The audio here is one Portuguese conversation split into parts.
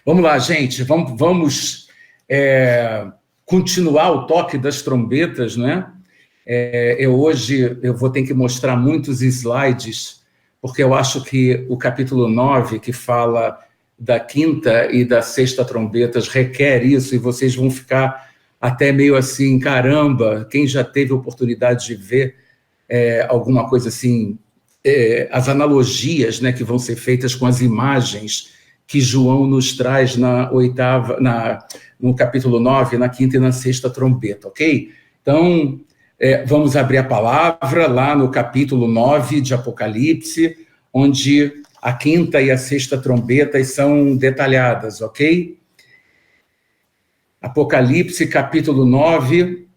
Vamos lá, gente, vamos continuar o toque das trombetas, não é? Hoje eu vou ter que mostrar muitos slides, porque eu acho que o capítulo 9, que fala da quinta e da sexta trombetas, requer isso, e vocês vão ficar até meio assim, caramba, quem já teve oportunidade de ver alguma coisa assim, as analogias, né, que vão ser feitas com as imagens que João nos traz no capítulo 9, na quinta e na sexta trombeta, ok? Então, vamos abrir a palavra lá no capítulo 9 de Apocalipse, onde a quinta e a sexta trombetas são detalhadas, ok? Apocalipse, capítulo 9.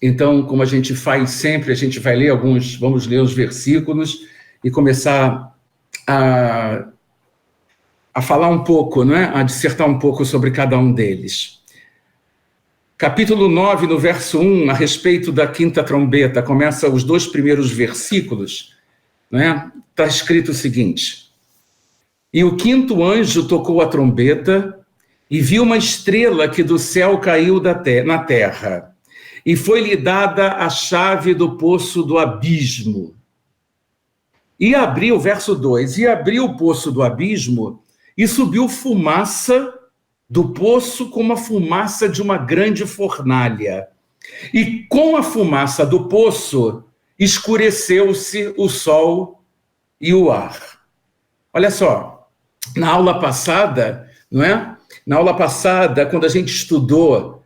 Então, como a gente faz sempre, a gente vai ler vamos ler os versículos e começar a falar um pouco, não é? A dissertar um pouco sobre cada um deles. Capítulo 9, no verso 1, a respeito da quinta trombeta, começa os 2 primeiros versículos, não é? Está escrito o seguinte: E o quinto anjo tocou a trombeta, e viu uma estrela que do céu caiu na terra, e foi-lhe dada a chave do poço do abismo. E abriu, verso 2, e abriu o poço do abismo, e subiu fumaça do poço como a fumaça de uma grande fornalha. E com a fumaça do poço, escureceu-se o sol e o ar. Olha só, na aula passada, não é? Na aula passada, quando a gente estudou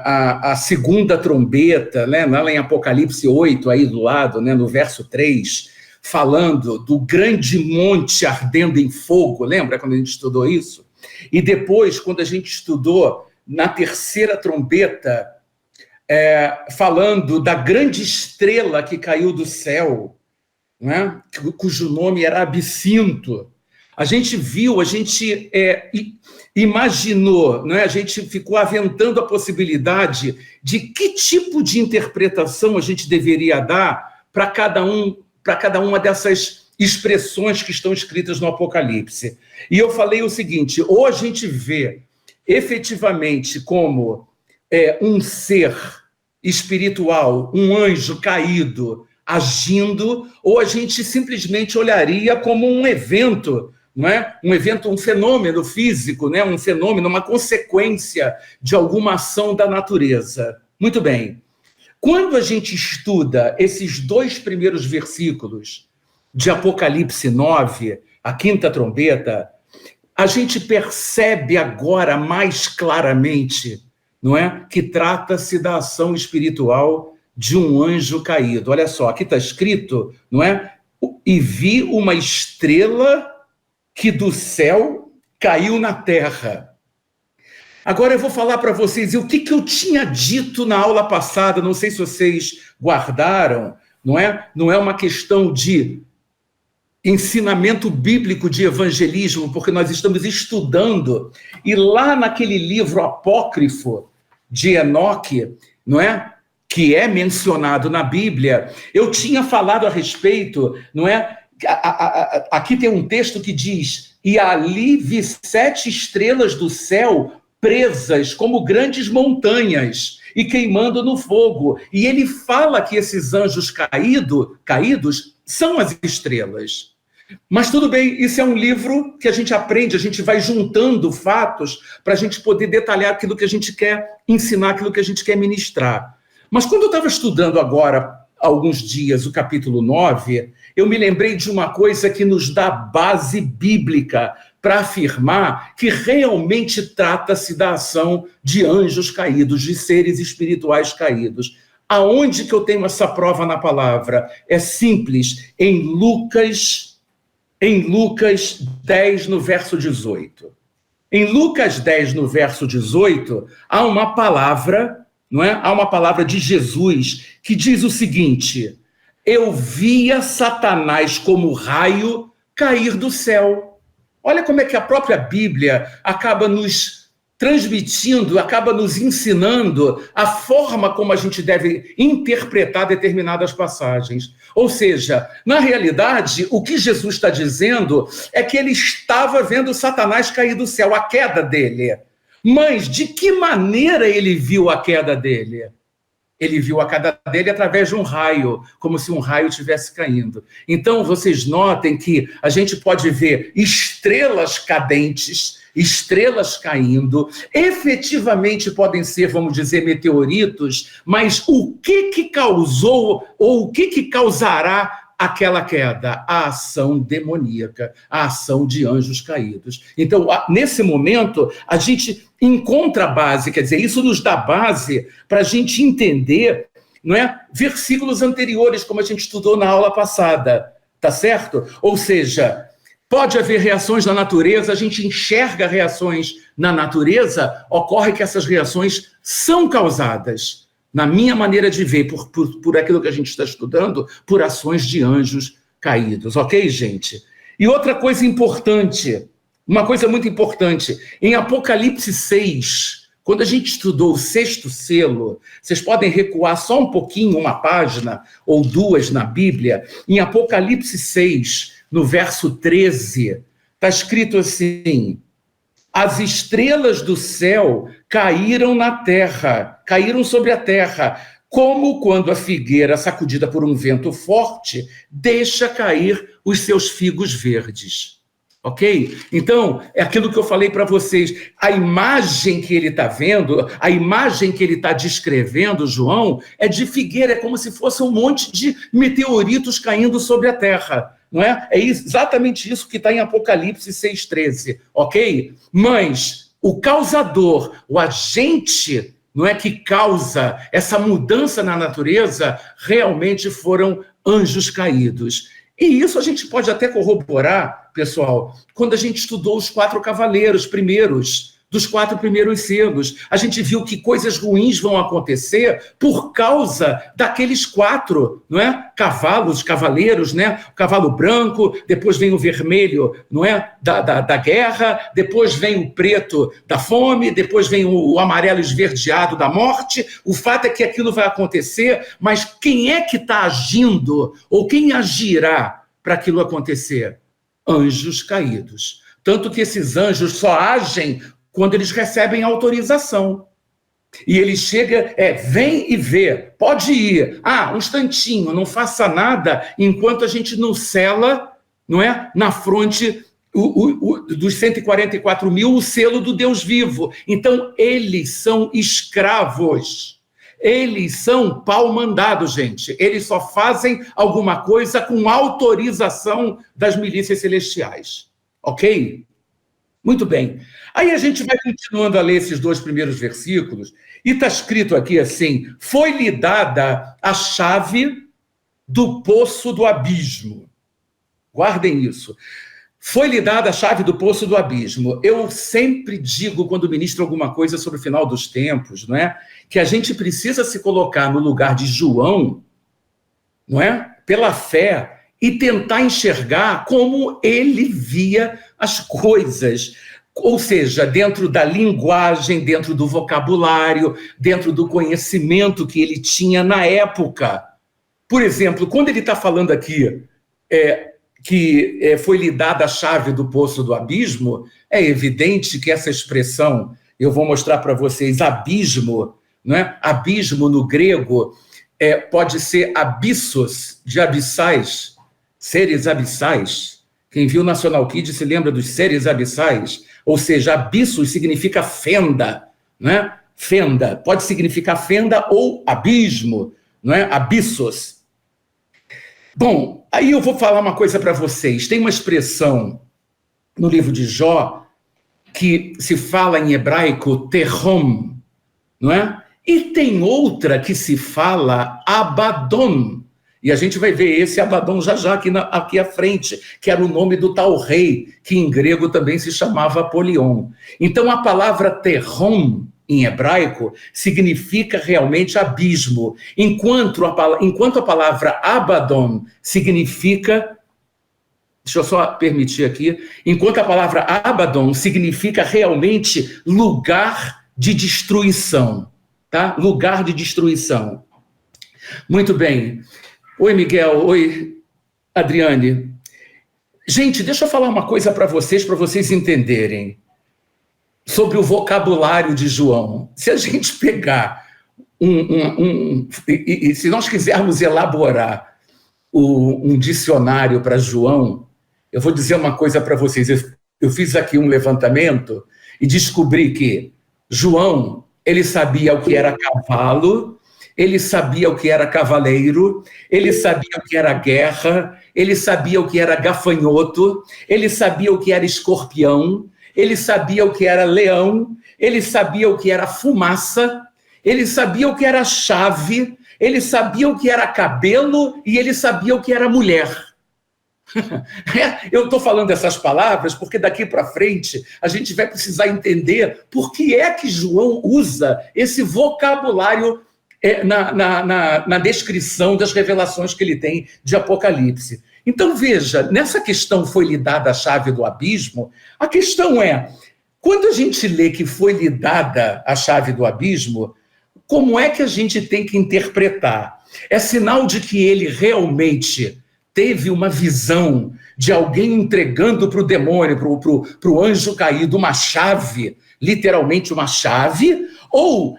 a segunda trombeta, né, lá em Apocalipse 8, aí do lado, né, no verso 3, falando do grande monte ardendo em fogo, lembra quando a gente estudou isso? E depois, quando a gente estudou na terceira trombeta, falando da grande estrela que caiu do céu, né, cujo nome era Absinto, a gente viu, a gente imaginou, né, a gente ficou aventando a possibilidade de que tipo de interpretação a gente deveria dar para cada uma dessas expressões que estão escritas no Apocalipse. E eu falei o seguinte: ou a gente vê efetivamente como um ser espiritual, um anjo caído agindo, ou a gente simplesmente olharia como um evento, não é? Um evento, um fenômeno físico, né? Um fenômeno, uma consequência de alguma ação da natureza. Muito bem. Quando a gente estuda esses 2 primeiros versículos de Apocalipse 9, a quinta trombeta, a gente percebe agora mais claramente, não é? Que trata-se da ação espiritual de um anjo caído. Olha só, aqui está escrito, não é? E vi uma estrela que do céu caiu na terra. Agora eu vou falar para vocês o que eu tinha dito na aula passada, não sei se vocês guardaram, não é? Não é uma questão de ensinamento bíblico de evangelismo, porque nós estamos estudando, e lá naquele livro apócrifo de Enoque, não é? Que é mencionado na Bíblia, eu tinha falado a respeito, não é? Aqui tem um texto que diz: e ali vi 7 estrelas do céu presas como grandes montanhas e queimando no fogo. E ele fala que esses anjos caídos são as estrelas. Mas tudo bem, isso é um livro que a gente aprende, a gente vai juntando fatos para a gente poder detalhar aquilo que a gente quer ensinar, aquilo que a gente quer ministrar. Mas quando eu estava estudando agora, há alguns dias, o capítulo 9, eu me lembrei de uma coisa que nos dá base bíblica para afirmar que realmente trata-se da ação de anjos caídos, de seres espirituais caídos. Aonde que eu tenho essa prova na palavra? É simples, em Lucas 10, no verso 18. Em Lucas 10, no verso 18, há uma palavra, não é? Há uma palavra de Jesus que diz o seguinte: eu via Satanás como raio cair do céu. Olha como é que a própria Bíblia acaba nos transmitindo, acaba nos ensinando a forma como a gente deve interpretar determinadas passagens. Ou seja, na realidade, o que Jesus está dizendo é que ele estava vendo Satanás cair do céu, a queda dele. Mas de que maneira ele viu a queda dele? Ele viu a queda dele através de um raio, como se um raio estivesse caindo. Então, vocês notem que a gente pode ver estrelas cadentes, estrelas caindo, efetivamente podem ser, vamos dizer, meteoritos, mas o que causou ou o que causará aquela queda? A ação demoníaca, a ação de anjos caídos. Então, nesse momento, a gente encontra a base, quer dizer, isso nos dá base para a gente entender, não é? Versículos anteriores, como a gente estudou na aula passada, tá certo? Ou seja, pode haver reações na natureza, a gente enxerga reações na natureza, ocorre que essas reações são causadas, na minha maneira de ver, por aquilo que a gente está estudando, por ações de anjos caídos, ok, gente? E outra coisa importante, uma coisa muito importante, em Apocalipse 6, quando a gente estudou o sexto selo, vocês podem recuar só um pouquinho, uma página ou duas na Bíblia, em Apocalipse 6, no verso 13, está escrito assim: as estrelas do céu caíram na terra, caíram sobre a terra, como quando a figueira, sacudida por um vento forte, deixa cair os seus figos verdes. Ok? Então, é aquilo que eu falei para vocês, a imagem que ele está vendo, a imagem que ele está descrevendo, João, é de figueira, é como se fosse um monte de meteoritos caindo sobre a terra. Não é? É exatamente isso que está em Apocalipse 6,13, ok? Mas o causador, o agente, não é, que causa essa mudança na natureza, realmente foram anjos caídos. E isso a gente pode até corroborar, pessoal, quando a gente estudou os 4 cavaleiros primeiros, dos 4 primeiros selos. A gente viu que coisas ruins vão acontecer por causa daqueles 4, não é? Cavaleiros, né? O cavalo branco, depois vem o vermelho, não é? Da guerra, depois vem o preto da fome, depois vem o amarelo esverdeado da morte. O fato é que aquilo vai acontecer, mas quem é que está agindo, ou quem agirá para aquilo acontecer? Anjos caídos. Tanto que esses anjos só agem quando eles recebem autorização. E ele chega, vem e vê, pode ir. Um instantinho, não faça nada enquanto a gente não sela, não é? Na fronte dos 144 mil, o selo do Deus vivo. Então, eles são escravos. Eles são pau-mandado, gente. Eles só fazem alguma coisa com autorização das milícias celestiais. Ok? Muito bem. Aí a gente vai continuando a ler esses 2 primeiros versículos, e está escrito aqui assim: foi-lhe dada a chave do poço do abismo. Guardem isso. Foi-lhe dada a chave do poço do abismo. Eu sempre digo, quando ministro alguma coisa sobre o final dos tempos, não é? Que a gente precisa se colocar no lugar de João, não é? Pela fé, e tentar enxergar como ele via as coisas. Ou seja, dentro da linguagem, dentro do vocabulário, dentro do conhecimento que ele tinha na época. Por exemplo, quando ele está falando aqui que foi-lhe dada a chave do poço do abismo, é evidente que essa expressão, eu vou mostrar para vocês, abismo, não é? Abismo no grego pode ser abissos, de abissais, seres abissais. Quem viu National Kid se lembra dos seres abissais, ou seja, abissos significa fenda, né? Fenda, pode significar fenda ou abismo, não é? Abissos. Bom, aí eu vou falar uma coisa para vocês. Tem uma expressão no livro de Jó que se fala em hebraico terrom, não é? E tem outra que se fala Abaddon. E a gente vai ver esse Abaddon já aqui à frente, que era o nome do tal rei, que em grego também se chamava Apolion. Então a palavra terrom, em hebraico, significa realmente abismo, enquanto a palavra Abaddon significa deixa eu só permitir aqui, enquanto a palavra Abaddon significa realmente lugar de destruição, tá? Lugar de destruição. Muito bem. Oi, Miguel. Oi, Adriane. Gente, deixa eu falar uma coisa para vocês entenderem sobre o vocabulário de João. Se a gente pegar e se nós quisermos elaborar um dicionário para João, eu vou dizer uma coisa para vocês. Eu fiz aqui um levantamento e descobri que João, ele sabia o que era cavalo, ele sabia o que era cavaleiro, ele sabia o que era guerra, ele sabia o que era gafanhoto, ele sabia o que era escorpião, ele sabia o que era leão, ele sabia o que era fumaça, ele sabia o que era chave, ele sabia o que era cabelo e ele sabia o que era mulher. Eu estou falando essas palavras porque daqui para frente a gente vai precisar entender por que é que João usa esse vocabulário na descrição das revelações que ele tem de Apocalipse. Então veja, nessa questão foi-lhe dada a chave do abismo, a questão é, quando a gente lê que foi-lhe dada a chave do abismo, como é que a gente tem que interpretar? É sinal de que ele realmente teve uma visão de alguém entregando para o demônio, para o anjo caído, uma chave, literalmente uma chave, ou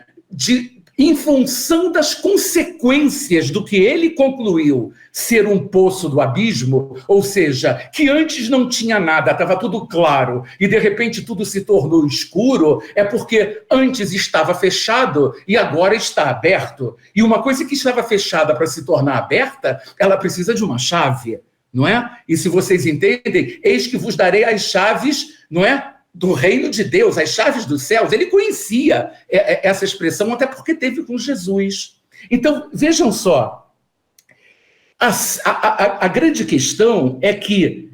em função das consequências do que ele concluiu ser um poço do abismo, ou seja, que antes não tinha nada, estava tudo claro, e de repente tudo se tornou escuro, é porque antes estava fechado e agora está aberto. E uma coisa que estava fechada para se tornar aberta, ela precisa de uma chave, não é? E se vocês entendem, eis que vos darei as chaves, não é? Do reino de Deus, as chaves dos céus. Ele conhecia essa expressão, até porque teve com Jesus. Então, vejam só, a grande questão é que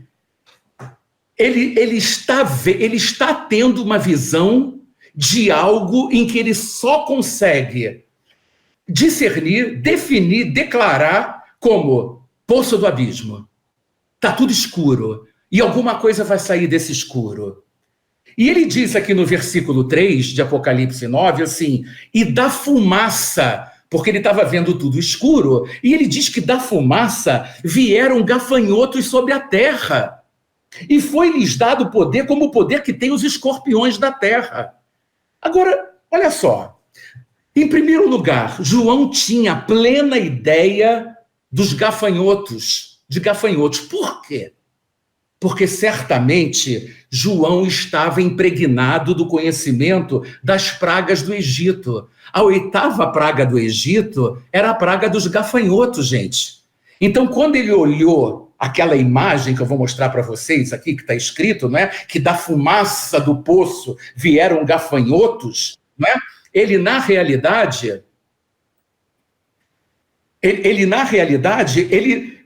ele está tendo uma visão de algo em que ele só consegue discernir, definir, declarar como poço do abismo. Está tudo escuro, e alguma coisa vai sair desse escuro. E ele diz aqui no versículo 3 de Apocalipse 9, assim, e da fumaça, porque ele estava vendo tudo escuro, e ele diz que da fumaça vieram gafanhotos sobre a terra, e foi-lhes dado poder como o poder que tem os escorpiões da terra. Agora, olha só, em primeiro lugar, João tinha plena ideia dos gafanhotos, de gafanhotos. Por quê? Porque certamente João estava impregnado do conhecimento das pragas do Egito. A 8ª praga do Egito era a praga dos gafanhotos, gente. Então, quando ele olhou aquela imagem que eu vou mostrar para vocês aqui, que está escrito, não é? Que da fumaça do poço vieram gafanhotos, não é? Ele, na realidade,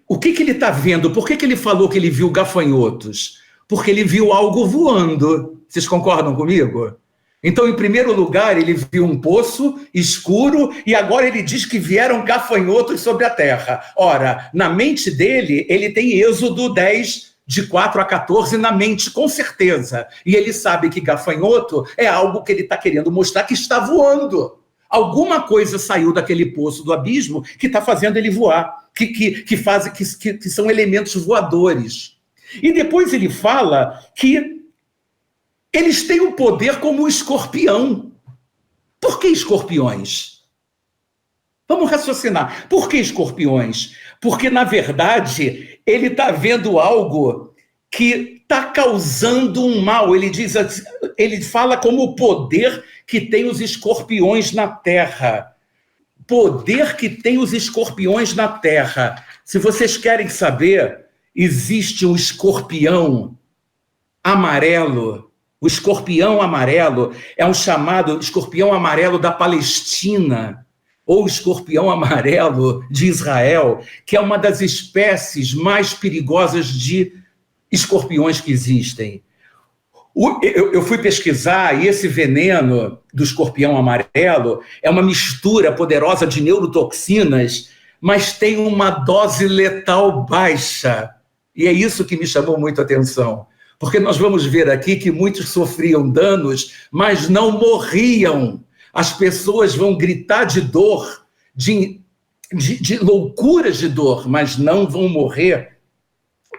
o que ele está vendo? Por que ele falou que ele viu gafanhotos? Porque ele viu algo voando. Vocês concordam comigo? Então, em primeiro lugar, ele viu um poço escuro e agora ele diz que vieram gafanhotos sobre a terra. Ora, na mente dele, ele tem Êxodo 10, de 4 a 14 na mente, com certeza. E ele sabe que gafanhoto é algo que ele está querendo mostrar que está voando. Alguma coisa saiu daquele poço do abismo que está fazendo ele voar. Que são elementos voadores. E depois ele fala que eles têm o poder como o escorpião. Por que escorpiões? Vamos raciocinar. Por que escorpiões? Porque, na verdade, ele está vendo algo que está causando um mal. Ele fala como o poder que tem os escorpiões na terra. Poder que tem os escorpiões na terra. Se vocês querem saber, existe um escorpião amarelo. O escorpião amarelo é um chamado escorpião amarelo da Palestina, ou escorpião amarelo de Israel, que é uma das espécies mais perigosas de escorpiões que existem. Eu fui pesquisar e esse veneno do escorpião amarelo é uma mistura poderosa de neurotoxinas, mas tem uma dose letal baixa. E é isso que me chamou muito a atenção, porque nós vamos ver aqui que muitos sofriam danos, mas não morriam. As pessoas vão gritar de dor, de loucuras de dor, mas não vão morrer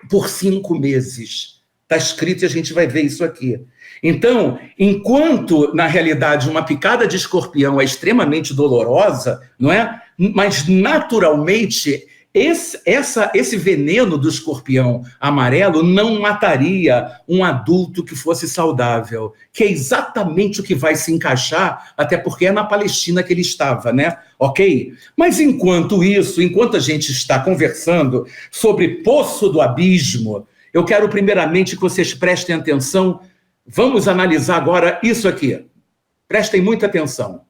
por 5 meses. Está escrito e a gente vai ver isso aqui. Então, enquanto, na realidade, uma picada de escorpião é extremamente dolorosa, não é? Mas, naturalmente, esse veneno do escorpião amarelo não mataria um adulto que fosse saudável, que é exatamente o que vai se encaixar, até porque é na Palestina que ele estava, né? Ok? Mas, enquanto isso, enquanto a gente está conversando sobre Poço do Abismo, eu quero, primeiramente, que vocês prestem atenção. Vamos analisar agora isso aqui. Prestem muita atenção.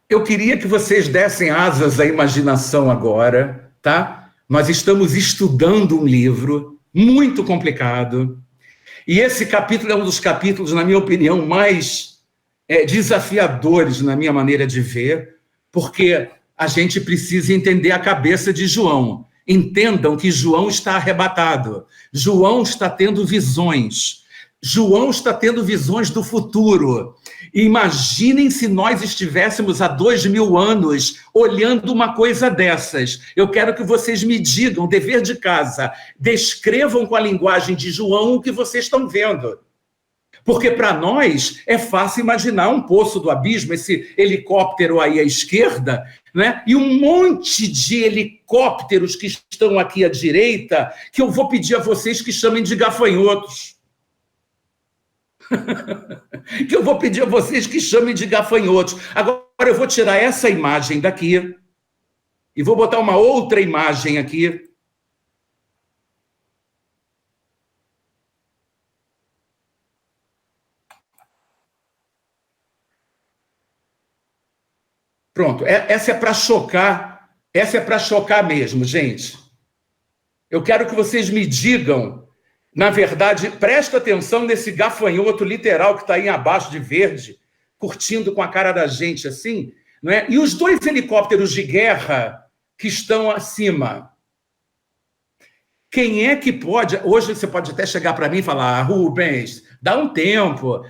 Eu queria que vocês dessem asas à imaginação agora, tá? Nós estamos estudando um livro muito complicado. E esse capítulo é um dos capítulos, na minha opinião, mais desafiadores, na minha maneira de ver, porque a gente precisa entender a cabeça de João. Entendam que João está arrebatado. João está tendo visões. João está tendo visões do futuro. Imaginem se nós estivéssemos há 2000 anos olhando uma coisa dessas. Eu quero que vocês me digam, dever de casa, descrevam com a linguagem de João o que vocês estão vendo. Porque para nós é fácil imaginar um poço do abismo, esse helicóptero aí à esquerda, né? E um monte de helicópteros que estão aqui à direita, que eu vou pedir a vocês que chamem de gafanhotos. Que eu vou pedir a vocês que chamem de gafanhotos. Agora eu vou tirar essa imagem daqui e vou botar uma outra imagem aqui. Pronto, essa é para chocar mesmo, gente. Eu quero que vocês me digam, na verdade, presta atenção nesse gafanhoto literal que está aí abaixo de verde, curtindo com a cara da gente assim, não é? E os 2 helicópteros de guerra que estão acima. Quem é que pode... Hoje você pode até chegar para mim e falar, Rubens, dá um tempo.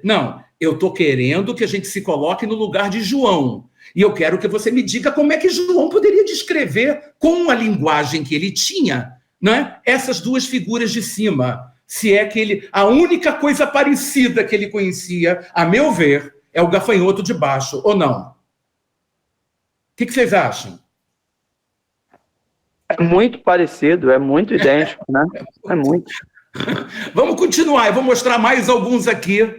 Não, eu estou querendo que a gente se coloque no lugar de João. E eu quero que você me diga como é que João poderia descrever, com a linguagem que ele tinha, né, essas 2 figuras de cima. Se é que a única coisa parecida que ele conhecia, a meu ver, é o gafanhoto de baixo, ou não? O que vocês acham? É muito parecido, é muito idêntico, né? É muito. Vamos continuar, eu vou mostrar mais alguns aqui.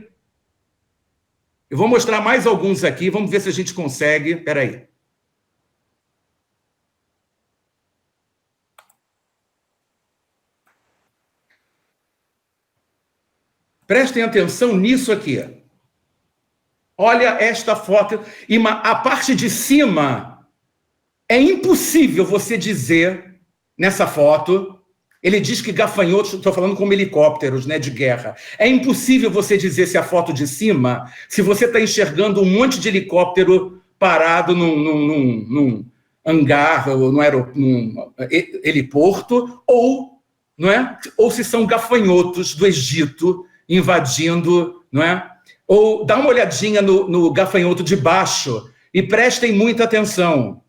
Vamos ver se a gente consegue. Espera aí. Prestem atenção nisso aqui. Olha esta foto. E a parte de cima, é impossível você dizer, nessa foto, ele diz que gafanhotos, estou falando como helicópteros, né, de guerra. É impossível você dizer se a foto de cima, se você está enxergando um monte de helicóptero parado num hangar, ou num heliporto, ou, não é? Ou se são gafanhotos do Egito invadindo, não é? Ou dá uma olhadinha no gafanhoto de baixo e prestem muita atenção.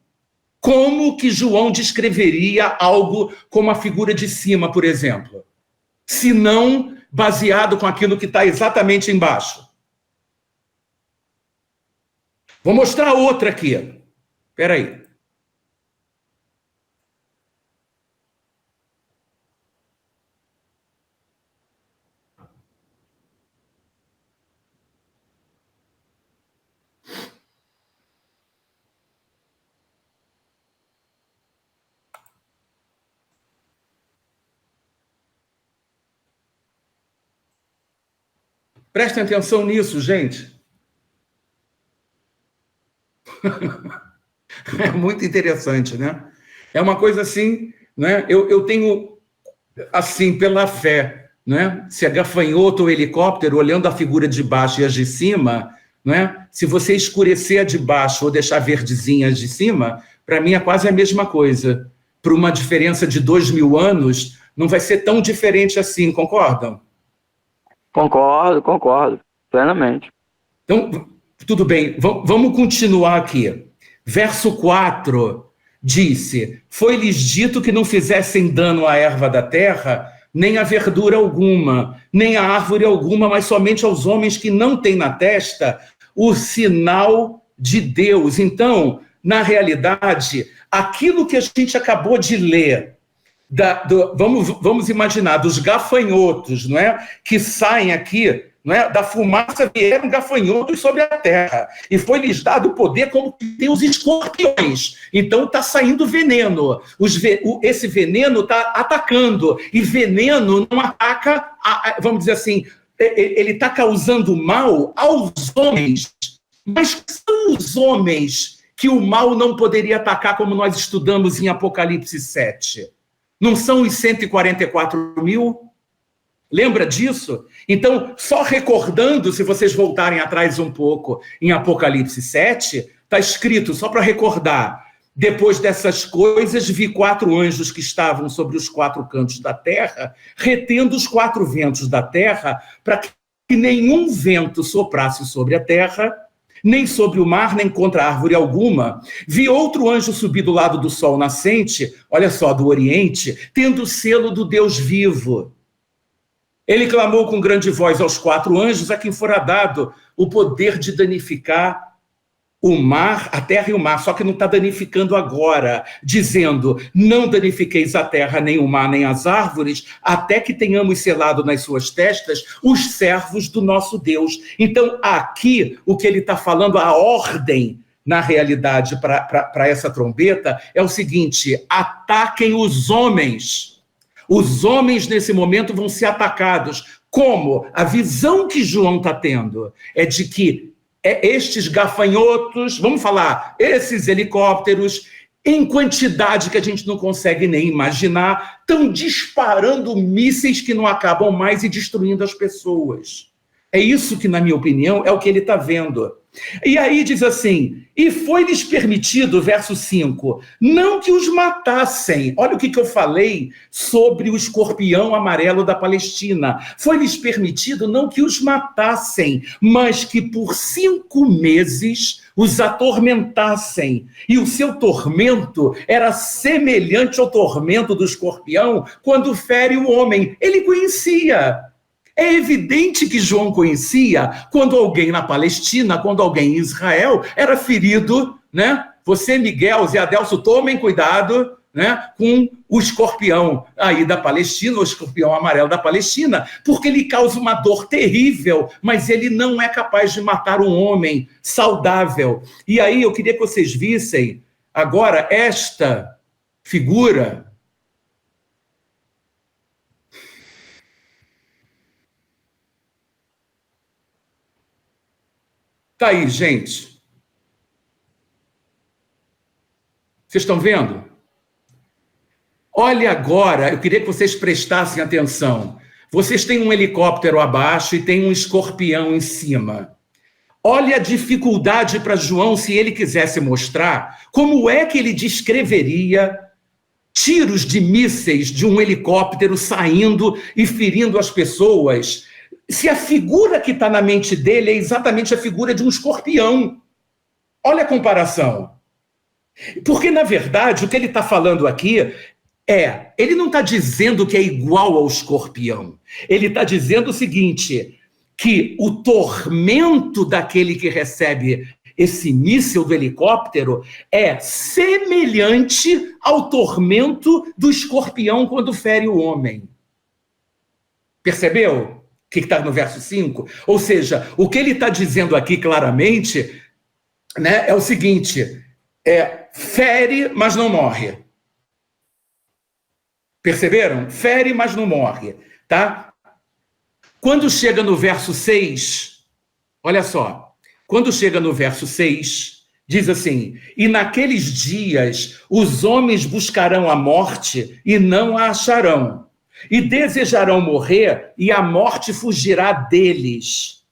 Como que João descreveria algo como a figura de cima, por exemplo? Se não baseado com aquilo que está exatamente embaixo. Vou mostrar outra aqui. Espera aí. Prestem atenção nisso, gente. É muito interessante, né? É uma coisa assim, né? Eu tenho, assim, pela fé, né? Se é gafanhoto ou helicóptero, olhando a figura de baixo e as de cima, né? Se você escurecer a de baixo ou deixar verdezinha as de cima, para mim é quase a mesma coisa. Por uma diferença de 2000 anos, não vai ser tão diferente assim, concordam? Concordo, plenamente. Então, tudo bem, vamos continuar aqui. Verso 4 disse: foi-lhes dito que não fizessem dano à erva da terra, nem a verdura alguma, nem a árvore alguma, mas somente aos homens que não têm na testa o sinal de Deus. Então, na realidade, aquilo que a gente acabou de ler, vamos imaginar, dos gafanhotos, não é? Que saem aqui, não é? Da fumaça vieram gafanhotos sobre a terra, e foi-lhes dado o poder como que tem os escorpiões. Então está saindo veneno, esse veneno está atacando, e veneno não ataca, vamos dizer assim, ele está causando mal aos homens, mas são os homens que o mal não poderia atacar, como nós estudamos em Apocalipse 7. Não são os 144 mil? Lembra disso? Então, só recordando, se vocês voltarem atrás um pouco, em Apocalipse 7, está escrito, só para recordar: depois dessas coisas, vi 4 anjos que estavam sobre os 4 cantos da terra, retendo os 4 ventos da terra, para que nenhum vento soprasse sobre a terra, nem sobre o mar, nem contra árvore alguma. Vi outro anjo subir do lado do sol nascente, olha só, do Oriente, tendo o selo do Deus vivo. Ele clamou com grande voz aos 4 anjos, a quem fora dado o poder de danificar o mar, a terra e o mar, só que não está danificando agora, dizendo: não danifiqueis a terra, nem o mar, nem as árvores, até que tenhamos selado nas suas testas os servos do nosso Deus. Então, aqui, o que ele está falando, a ordem, na realidade, para essa trombeta, é o seguinte: ataquem os homens. Os homens, nesse momento, vão ser atacados. Como? A visão que João está tendo é de que estes gafanhotos, vamos falar, esses helicópteros, em quantidade que a gente não consegue nem imaginar, estão disparando mísseis que não acabam mais e destruindo as pessoas. É isso que, na minha opinião, é o que ele está vendo. E aí diz assim: e foi-lhes permitido, verso 5, não que os matassem. Olha o que eu falei sobre o escorpião amarelo da Palestina. Foi-lhes permitido não que os matassem, mas que por 5 meses os atormentassem. E o seu tormento era semelhante ao tormento do escorpião quando fere o homem. Ele conhecia. É evidente que João conhecia quando alguém na Palestina, quando alguém em Israel era ferido, né? Você, Miguel, Zé Adelso, tomem cuidado, né, com o escorpião aí da Palestina, o escorpião amarelo da Palestina, porque ele causa uma dor terrível, mas ele não é capaz de matar um homem saudável. E aí eu queria que vocês vissem agora esta figura. Tá aí, gente. Vocês estão vendo? Olha agora, eu queria que vocês prestassem atenção. Vocês têm um helicóptero abaixo e tem um escorpião em cima. Olha a dificuldade para João, se ele quisesse mostrar como é que ele descreveria tiros de mísseis de um helicóptero saindo e ferindo as pessoas, se a figura que está na mente dele é exatamente a figura de um escorpião. Olha a comparação. Porque, na verdade, o que ele está falando aqui ele não está dizendo que é igual ao escorpião. Ele está dizendo o seguinte, que o tormento daquele que recebe esse míssil do helicóptero é semelhante ao tormento do escorpião quando fere o homem. Percebeu? Que está no verso 5, ou seja, o que ele está dizendo aqui claramente, né, é o seguinte, fere, mas não morre. Perceberam? Fere, mas não morre, tá? Quando chega no verso 6, olha só, quando chega no verso 6, diz assim: e naqueles dias os homens buscarão a morte e não a acharão. E desejarão morrer, e a morte fugirá deles.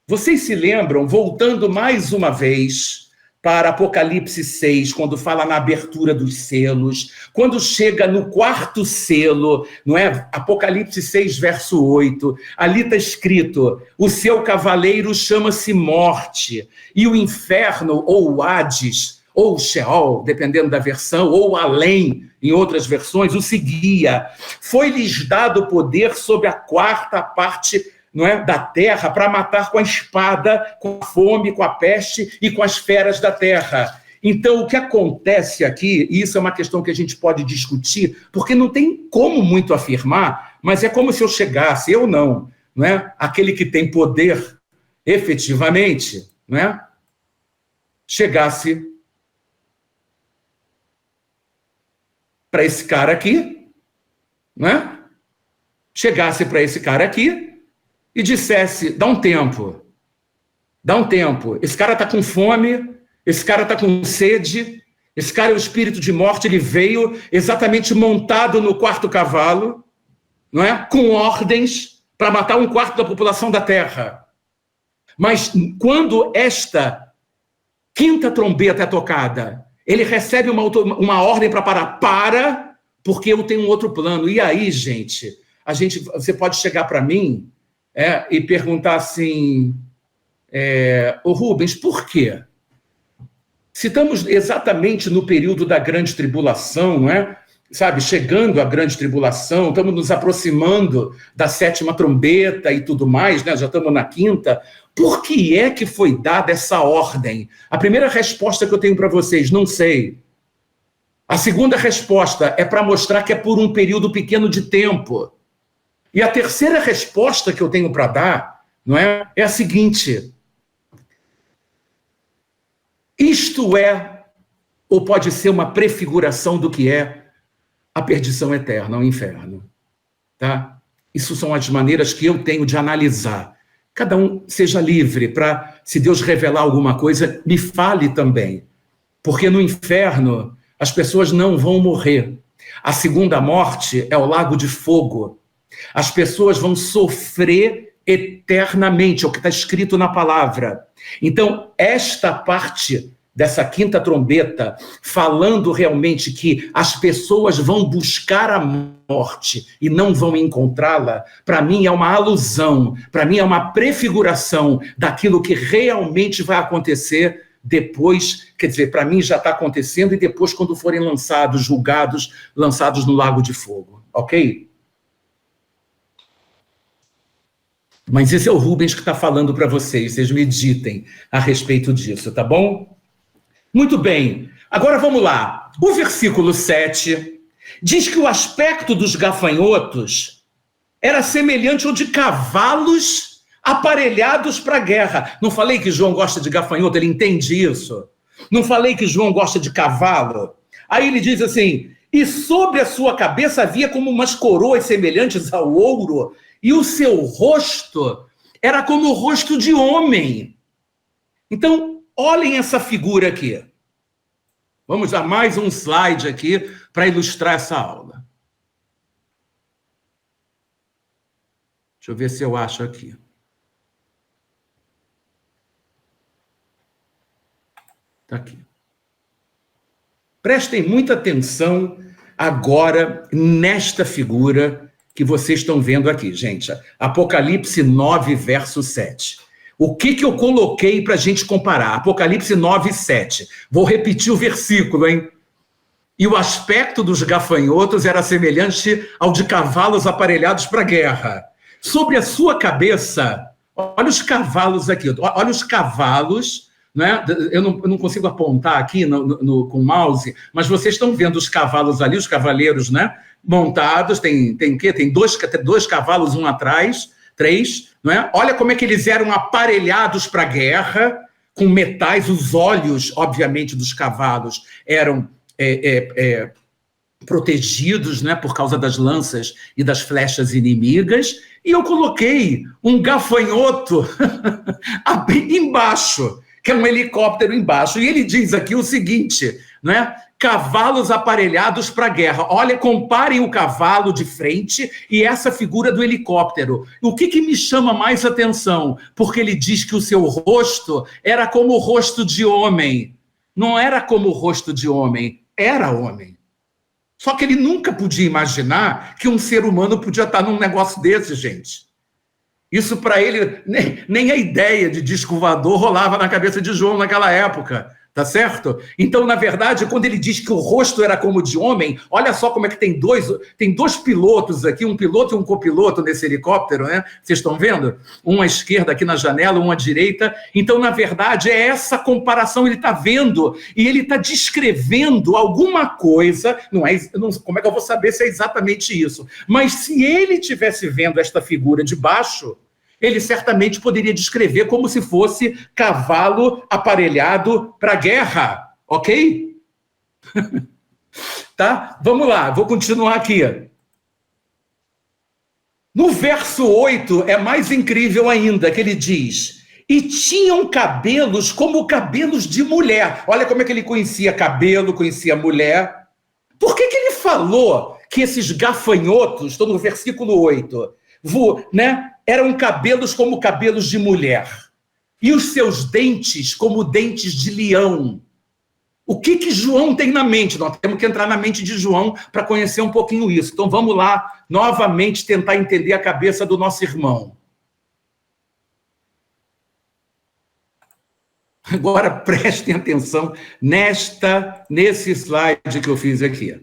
Vocês se lembram, voltando mais uma vez para Apocalipse 6, quando fala na abertura dos selos, quando chega no quarto selo, não é? Apocalipse 6, verso 8, ali está escrito: o seu cavaleiro chama-se Morte, e o inferno, ou o Hades, ou o Sheol, dependendo da versão, ou além, em outras versões, o seguia. Foi-lhes dado poder sobre a quarta parte, não é, da terra, para matar com a espada, com a fome, com a peste e com as feras da terra. Então, o que acontece aqui, e isso é uma questão que a gente pode discutir, porque não tem como muito afirmar, mas é como se eu chegasse, eu não é? Aquele que tem poder efetivamente, não é? Chegasse para esse cara aqui, não é? Chegasse para esse cara aqui e dissesse: dá um tempo, esse cara está com fome, esse cara está com sede, esse cara é o espírito de morte, ele veio exatamente montado no quarto cavalo, não é? Com ordens para matar um quarto da população da terra. Mas quando esta quinta trombeta é tocada, ele recebe uma ordem para parar, porque eu tenho um outro plano. E aí, gente, você pode chegar para mim e perguntar assim: ô Rubens, por quê? Se estamos exatamente no período da grande tribulação, não é? Sabe, chegando à grande tribulação, estamos nos aproximando da sétima trombeta e tudo mais, né? Já estamos na quinta. Por que é que foi dada essa ordem? A primeira resposta que eu tenho para vocês: não sei. A segunda resposta é para mostrar que é por um período pequeno de tempo. E a terceira resposta que eu tenho para dar, não é a seguinte: isto é, ou pode ser uma prefiguração do que é a perdição eterna, o inferno. Tá? Isso são as maneiras que eu tenho de analisar. Cada um seja livre para, se Deus revelar alguma coisa, me fale também. Porque no inferno as pessoas não vão morrer. A segunda morte é o lago de fogo. As pessoas vão sofrer eternamente, é o que está escrito na palavra. Então, esta parte dessa quinta trombeta, falando realmente que as pessoas vão buscar a morte e não vão encontrá-la, para mim é uma alusão, para mim é uma prefiguração daquilo que realmente vai acontecer depois, quer dizer, para mim já está acontecendo, e depois quando forem lançados, julgados, lançados no lago de fogo, ok? Mas esse é o Rubens que está falando para vocês meditem a respeito disso, tá bom? Muito bem, agora vamos lá. O versículo 7 diz que o aspecto dos gafanhotos era semelhante ao de cavalos aparelhados para a guerra. Não falei que João gosta de gafanhoto, ele entende isso? Não falei que João gosta de cavalo? Aí ele diz assim: e sobre a sua cabeça havia como umas coroas semelhantes ao ouro, e o seu rosto era como o rosto de homem. Então, olhem essa figura aqui. Vamos dar mais um slide aqui para ilustrar essa aula. Deixa eu ver se eu acho aqui. Está aqui. Prestem muita atenção agora nesta figura que vocês estão vendo aqui, gente. Apocalipse 9, verso 7. O que eu coloquei para a gente comparar? Apocalipse 9, 7. Vou repetir o versículo, hein? E o aspecto dos gafanhotos era semelhante ao de cavalos aparelhados para a guerra. Sobre a sua cabeça, olha os cavalos aqui, olha os cavalos, né? Eu não consigo apontar aqui com o mouse, mas vocês estão vendo os cavalos ali, os cavaleiros, né? Montados, tem o quê? Tem dois cavalos, um atrás, 3, não é? Olha como é que eles eram aparelhados para a guerra, com metais. Os olhos, obviamente, dos cavalos eram protegidos, né, por causa das lanças e das flechas inimigas, e eu coloquei um gafanhoto embaixo, que é um helicóptero embaixo, e ele diz aqui o seguinte, né, cavalos aparelhados para a guerra. Olha, comparem o cavalo de frente e essa figura do helicóptero. O que me chama mais atenção? Porque ele diz que o seu rosto era como o rosto de homem. Não era como o rosto de homem, era homem. Só que ele nunca podia imaginar que um ser humano podia estar num negócio desse, gente. Isso para ele, nem a ideia de disco voador rolava na cabeça de João naquela época, tá certo? Então, na verdade, quando ele diz que o rosto era como de homem, olha só como é que tem dois pilotos aqui, um piloto e um copiloto nesse helicóptero, né? Vocês estão vendo? Um à esquerda aqui na janela, um à direita. Então, na verdade, é essa comparação, ele está vendo e ele está descrevendo alguma coisa, como é que eu vou saber se é exatamente isso? Mas se ele estivesse vendo esta figura de baixo, ele certamente poderia descrever como se fosse cavalo aparelhado para a guerra, ok? Tá? Vamos lá, vou continuar aqui. No verso 8 é mais incrível ainda, que ele diz: e tinham cabelos como cabelos de mulher. Olha como é que ele conhecia cabelo, conhecia mulher. Por que ele falou que esses gafanhotos, estou no versículo 8, eram cabelos como cabelos de mulher, e os seus dentes como dentes de leão? O que João tem na mente? Nós temos que entrar na mente de João para conhecer um pouquinho isso. Então vamos lá, novamente, tentar entender a cabeça do nosso irmão. Agora prestem atenção nesse slide que eu fiz aqui.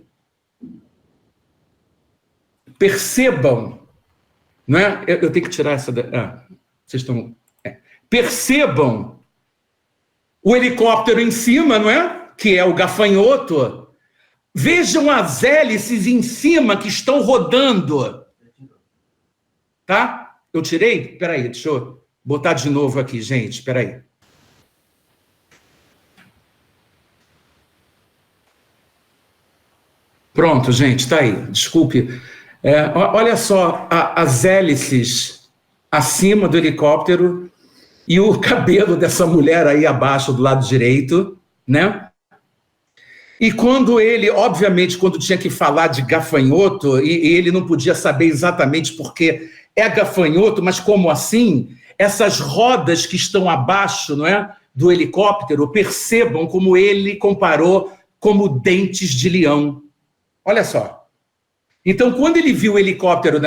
Percebam, não é? Eu tenho que tirar essa... vocês estão... Percebam o helicóptero em cima, não é? Que é o gafanhoto. Vejam as hélices em cima que estão rodando. Tá? Eu tirei? Espera aí, deixa eu botar de novo aqui, gente. Espera aí. Pronto, gente, está aí. Desculpe. Olha só as hélices acima do helicóptero e o cabelo dessa mulher aí abaixo do lado direito, né? E quando ele, obviamente, quando tinha que falar de gafanhoto, e ele não podia saber exatamente porque é gafanhoto, mas como assim? Essas rodas que estão abaixo, não é, do helicóptero, percebam como ele comparou como dentes de leão. Olha só. Então, quando ele viu o helicóptero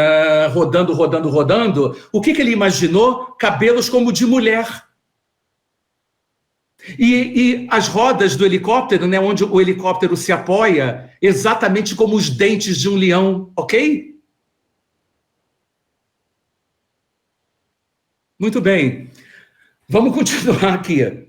rodando, o que ele imaginou? Cabelos como de mulher. E as rodas do helicóptero, né, onde o helicóptero se apoia, exatamente como os dentes de um leão, ok? Muito bem. Vamos continuar aqui.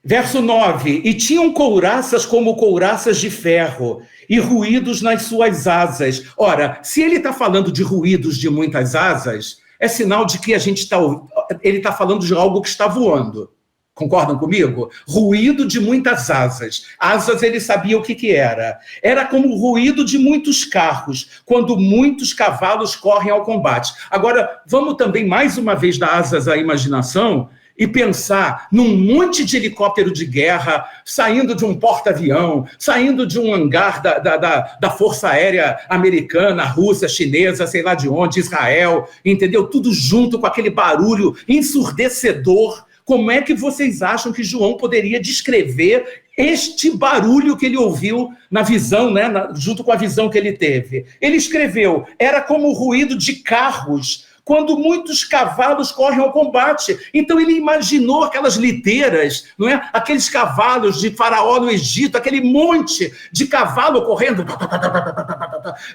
Verso 9. E tinham couraças como couraças de ferro, e ruídos nas suas asas. Ora, se ele está falando de ruídos de muitas asas, é sinal de que ele está falando de algo que está voando. Concordam comigo? Ruído de muitas asas. Asas ele sabia o que era. Era como o ruído de muitos carros, quando muitos cavalos correm ao combate. Agora, vamos também mais uma vez dar asas à imaginação e pensar num monte de helicóptero de guerra saindo de um porta-avião, saindo de um hangar da Força Aérea Americana, Rússia, chinesa, sei lá de onde, Israel, entendeu? Tudo junto com aquele barulho ensurdecedor. Como é que vocês acham que João poderia descrever este barulho que ele ouviu na visão, né, junto com a visão que ele teve? Ele escreveu, era como o ruído de carros, quando muitos cavalos correm ao combate. Então ele imaginou aquelas liteiras, não é? Aqueles cavalos de Faraó no Egito, aquele monte de cavalo correndo,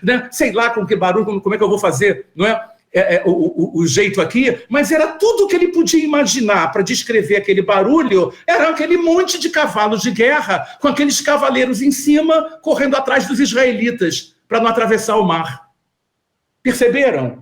né? Sei lá com que barulho, como é que eu vou fazer, não é? O jeito aqui, mas era tudo o que ele podia imaginar para descrever aquele barulho, era aquele monte de cavalos de guerra, com aqueles cavaleiros em cima, correndo atrás dos israelitas, para não atravessar o mar. Perceberam?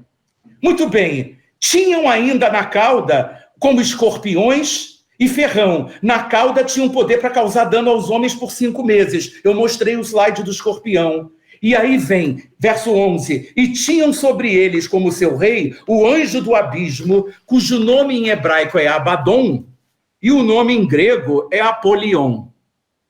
Muito bem, tinham ainda na cauda como escorpiões e ferrão. Na cauda tinham poder para causar dano aos homens por 5 meses. Eu mostrei o slide do escorpião. E aí vem, verso 11, e tinham sobre eles como seu rei o anjo do abismo, cujo nome em hebraico é Abaddon, e o nome em grego é Apolion.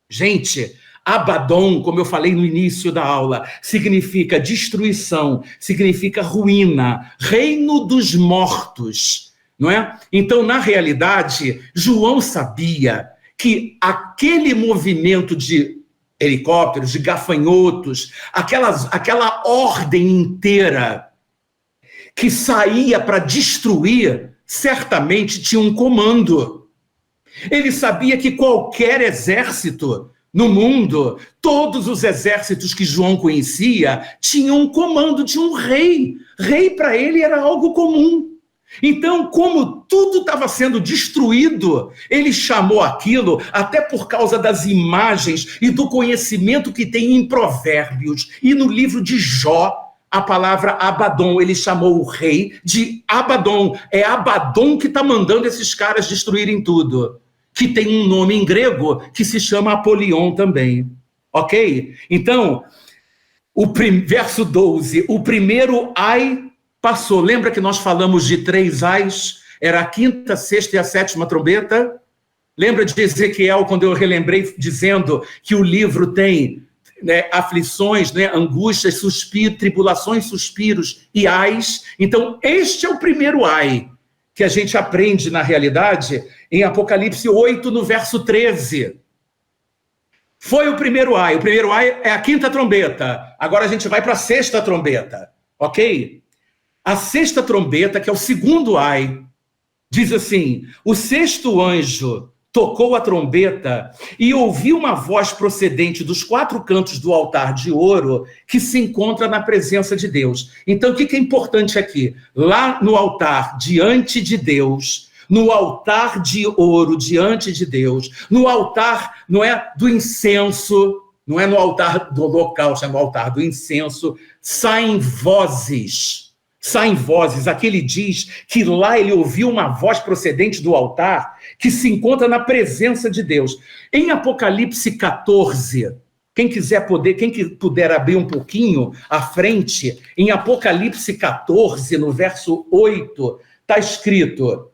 Gente, Abaddon, como eu falei no início da aula, significa destruição, significa ruína, reino dos mortos, não é? Então, na realidade, João sabia que aquele movimento de helicópteros, de gafanhotos, aquela ordem inteira que saía para destruir, certamente tinha um comando. Ele sabia que qualquer exército no mundo, todos os exércitos que João conhecia, tinham um comando de um rei. Rei para ele era algo comum. Então, como tudo estava sendo destruído, ele chamou aquilo, até por causa das imagens e do conhecimento que tem em Provérbios e no livro de Jó, a palavra Abaddon, ele chamou o rei de Abaddon. É Abaddon que está mandando esses caras destruírem tudo. Que tem um nome em grego que se chama Apolion também. Ok? Então, verso 12, o primeiro ai passou. Lembra que nós falamos de 3 ais? Era a 5ª, 6ª e a 7ª trombeta? Lembra de Ezequiel, quando eu relembrei, dizendo que o livro tem, né, aflições, né, angústias, suspiros, tribulações, suspiros e ais? Então, este é o primeiro ai, que a gente aprende, na realidade, em Apocalipse 8, no verso 13. Foi o primeiro ai. O primeiro ai é a 5ª trombeta. Agora a gente vai para a 6ª trombeta, ok? A 6ª trombeta, que é o segundo ai, diz assim: o 6º anjo tocou a trombeta e ouviu uma voz procedente dos 4 cantos do altar de ouro que se encontra na presença de Deus. Então, o que é importante aqui? Lá no altar, diante de Deus, no altar de ouro, diante de Deus, no altar, não é do incenso, não é no altar do holocausto, é no altar do incenso, saem vozes. Aqui ele diz que lá ele ouviu uma voz procedente do altar que se encontra na presença de Deus. Em Apocalipse 14, quem puder abrir um pouquinho à frente, em Apocalipse 14, no verso 8, está escrito...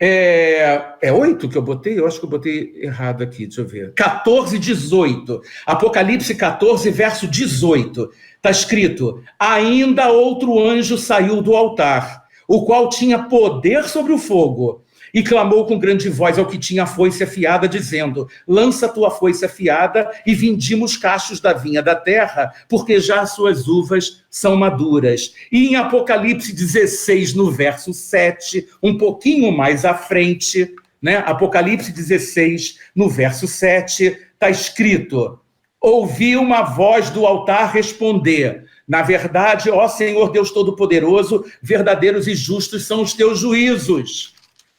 É 8 que eu botei? Eu acho que eu botei errado aqui, deixa eu ver. 14, 18. Apocalipse 14, verso 18. Está escrito: ainda outro anjo saiu do altar, o qual tinha poder sobre o fogo, e clamou com grande voz ao que tinha a foice afiada, dizendo: lança tua foice afiada e vindima os cachos da vinha da terra, porque já as suas uvas são maduras. E em Apocalipse 16, no verso 7, um pouquinho mais à frente, né? Apocalipse 16, no verso 7, está escrito: ouvi uma voz do altar responder: na verdade, ó Senhor Deus Todo-Poderoso, verdadeiros e justos são os teus juízos.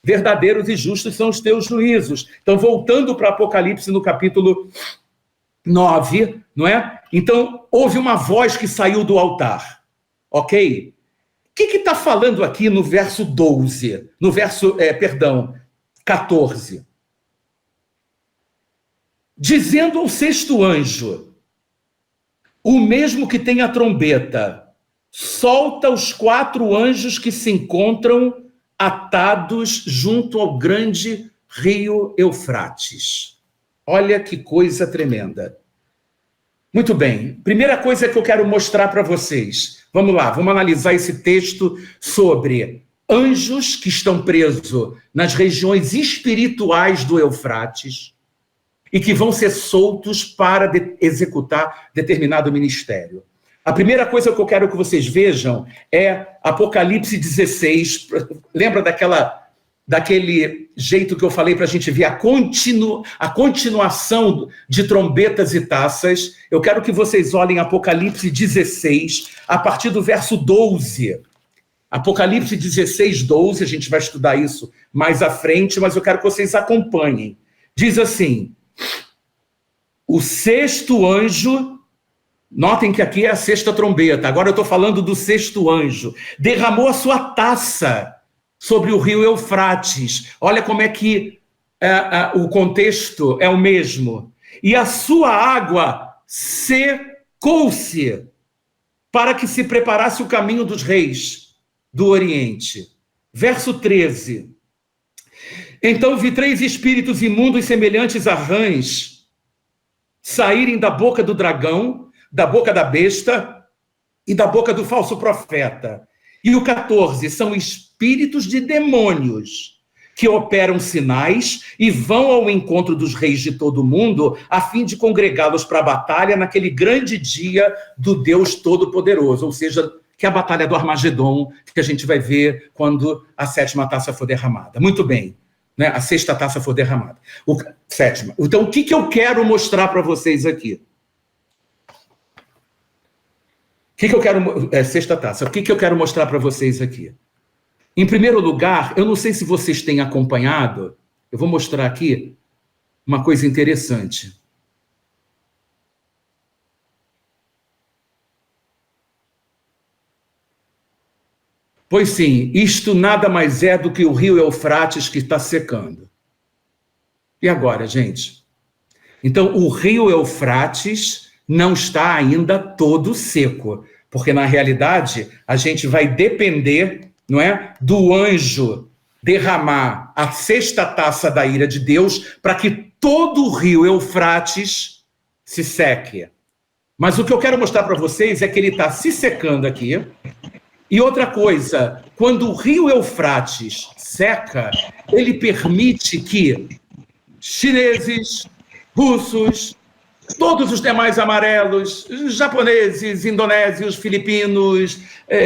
Verdadeiros e justos são os teus juízos. Então, voltando para Apocalipse no capítulo 9, não é? Então, houve uma voz que saiu do altar, ok? O que está falando aqui no verso 12? No verso, 14. Dizendo ao 6º anjo, o mesmo que tem a trombeta, solta os 4 anjos que se encontram atados junto ao grande rio Eufrates. Olha que coisa tremenda. Muito bem, primeira coisa que eu quero mostrar para vocês. Vamos lá, vamos analisar esse texto sobre anjos que estão presos nas regiões espirituais do Eufrates e que vão ser soltos para executar determinado ministério. A primeira coisa que eu quero que vocês vejam é Apocalipse 16. Lembra daquele jeito que eu falei para a gente ver a continuação de trombetas e taças? Eu quero que vocês olhem Apocalipse 16, a partir do verso 12. Apocalipse 16, 12, a gente vai estudar isso mais à frente, mas eu quero que vocês acompanhem. Diz assim: o 6º anjo... Notem que aqui é a 6ª trombeta. Agora eu estou falando do 6º anjo. Derramou a sua taça sobre o rio Eufrates. Olha como é que o contexto é o mesmo. E a sua água secou-se para que se preparasse o caminho dos reis do Oriente. Verso 13. Então vi 3 espíritos imundos semelhantes a rãs, saírem da boca do dragão, da boca da besta e da boca do falso profeta. E o 14 são espíritos de demônios que operam sinais e vão ao encontro dos reis de todo o mundo a fim de congregá-los para a batalha naquele grande dia do Deus Todo-Poderoso, ou seja, que é a batalha do Armagedon, que a gente vai ver quando a 7ª taça for derramada. Muito bem, né? A 6ª taça for derramada. 7ª. Então, o que eu quero mostrar para vocês aqui? O que eu quero... 6ª taça. O que eu quero mostrar para vocês aqui? Em primeiro lugar, eu não sei se vocês têm acompanhado, eu vou mostrar aqui uma coisa interessante. Pois sim, isto nada mais é do que o rio Eufrates que está secando. E agora, gente? Então, o rio Eufrates não está ainda todo seco, porque, na realidade, a gente vai depender, não é, do anjo derramar a 6ª taça da ira de Deus para que todo o rio Eufrates se seque. Mas o que eu quero mostrar para vocês é que ele está se secando aqui. E outra coisa, quando o rio Eufrates seca, ele permite que chineses, russos, todos os demais amarelos, japoneses, indonésios, filipinos,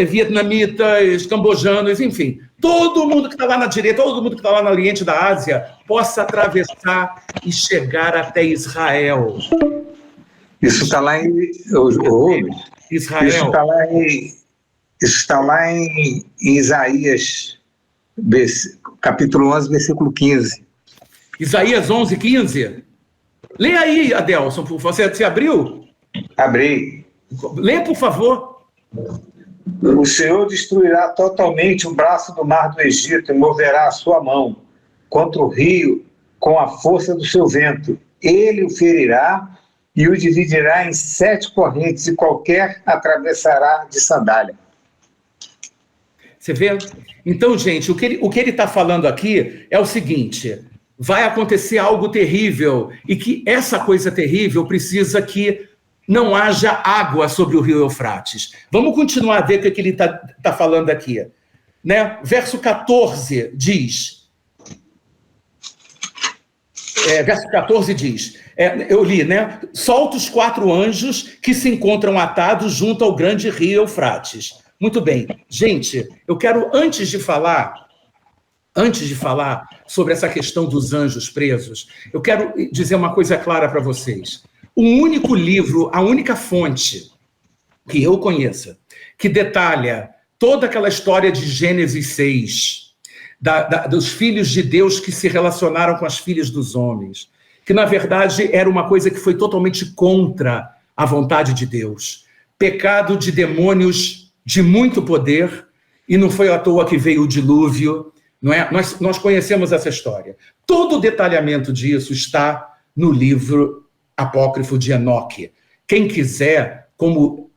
vietnamitas, cambojanos, enfim, todo mundo que está lá na direita, todo mundo que está lá no Oriente da Ásia, possa atravessar e chegar até Israel. Isso está lá em Israel. Isso está lá em Isaías, capítulo 11, versículo 15. Isaías 11, 15? Lê aí, Adelson, você abriu? Abri. Lê, por favor. O Senhor destruirá totalmente o braço do mar do Egito e moverá a sua mão contra o rio com a força do seu vento. Ele o ferirá e o dividirá em 7 correntes e qualquer atravessará de sandália. Você vê? Então, gente, o que ele está falando aqui é o seguinte: vai acontecer algo terrível e que essa coisa terrível precisa que não haja água sobre o rio Eufrates. Vamos continuar a ver o que ele está falando aqui. Né? Verso 14 diz... verso 14 diz... eu li, né? Solta os 4 anjos que se encontram atados junto ao grande rio Eufrates. Muito bem. Gente, eu quero, antes de falar sobre essa questão dos anjos presos, eu quero dizer uma coisa clara para vocês. O único livro, a única fonte que eu conheça, que detalha toda aquela história de Gênesis 6, dos filhos de Deus que se relacionaram com as filhas dos homens, que na verdade era uma coisa que foi totalmente contra a vontade de Deus. Pecado de demônios de muito poder, e não foi à toa que veio o dilúvio, não é? Nós conhecemos essa história. Todo o detalhamento disso está no livro apócrifo de Enoque. Quem quiser, como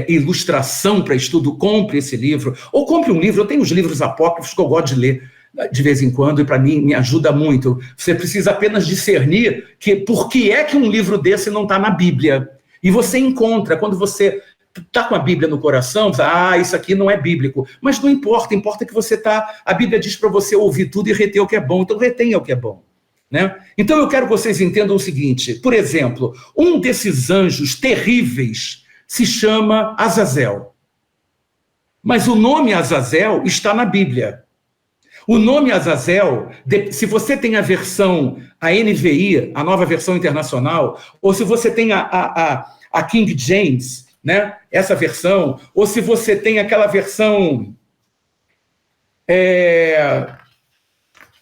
ilustração para estudo, compre esse livro, ou compre um livro. Eu tenho os livros apócrifos que eu gosto de ler de vez em quando, e para mim me ajuda muito. Você precisa apenas discernir por que é que um livro desse não está na Bíblia. E você encontra, quando você está com a Bíblia no coração, isso aqui não é bíblico. Mas não importa, importa que você está... A Bíblia diz para você ouvir tudo e reter o que é bom, então retenha o que é bom. Né? Então eu quero que vocês entendam o seguinte: por exemplo, um desses anjos terríveis se chama Azazel. Mas o nome Azazel está na Bíblia. O nome Azazel, se você tem a versão, a NVI, a nova versão internacional, ou se você tem a King James, né, essa versão, ou se você tem aquela versão...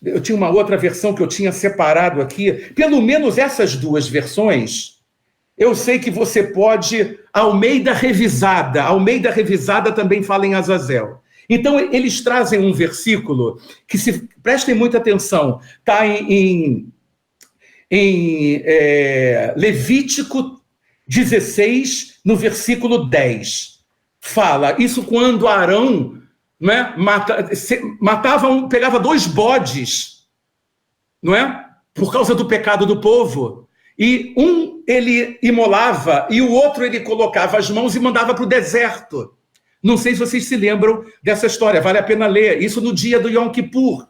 Eu tinha uma outra versão que eu tinha separado aqui. Pelo menos essas 2 versões, eu sei que você pode... Almeida Revisada. Almeida Revisada também fala em Azazel. Então, eles trazem um versículo que, prestem muita atenção, está em Levítico 16, no versículo 10. Fala, isso quando Arão... Não é? Pegava 2 bodes, não é? Por causa do pecado do povo, E um ele imolava e o outro ele colocava as mãos e mandava para o deserto. Não sei se vocês se lembram dessa história, vale a pena ler. Isso no dia do Yom Kippur.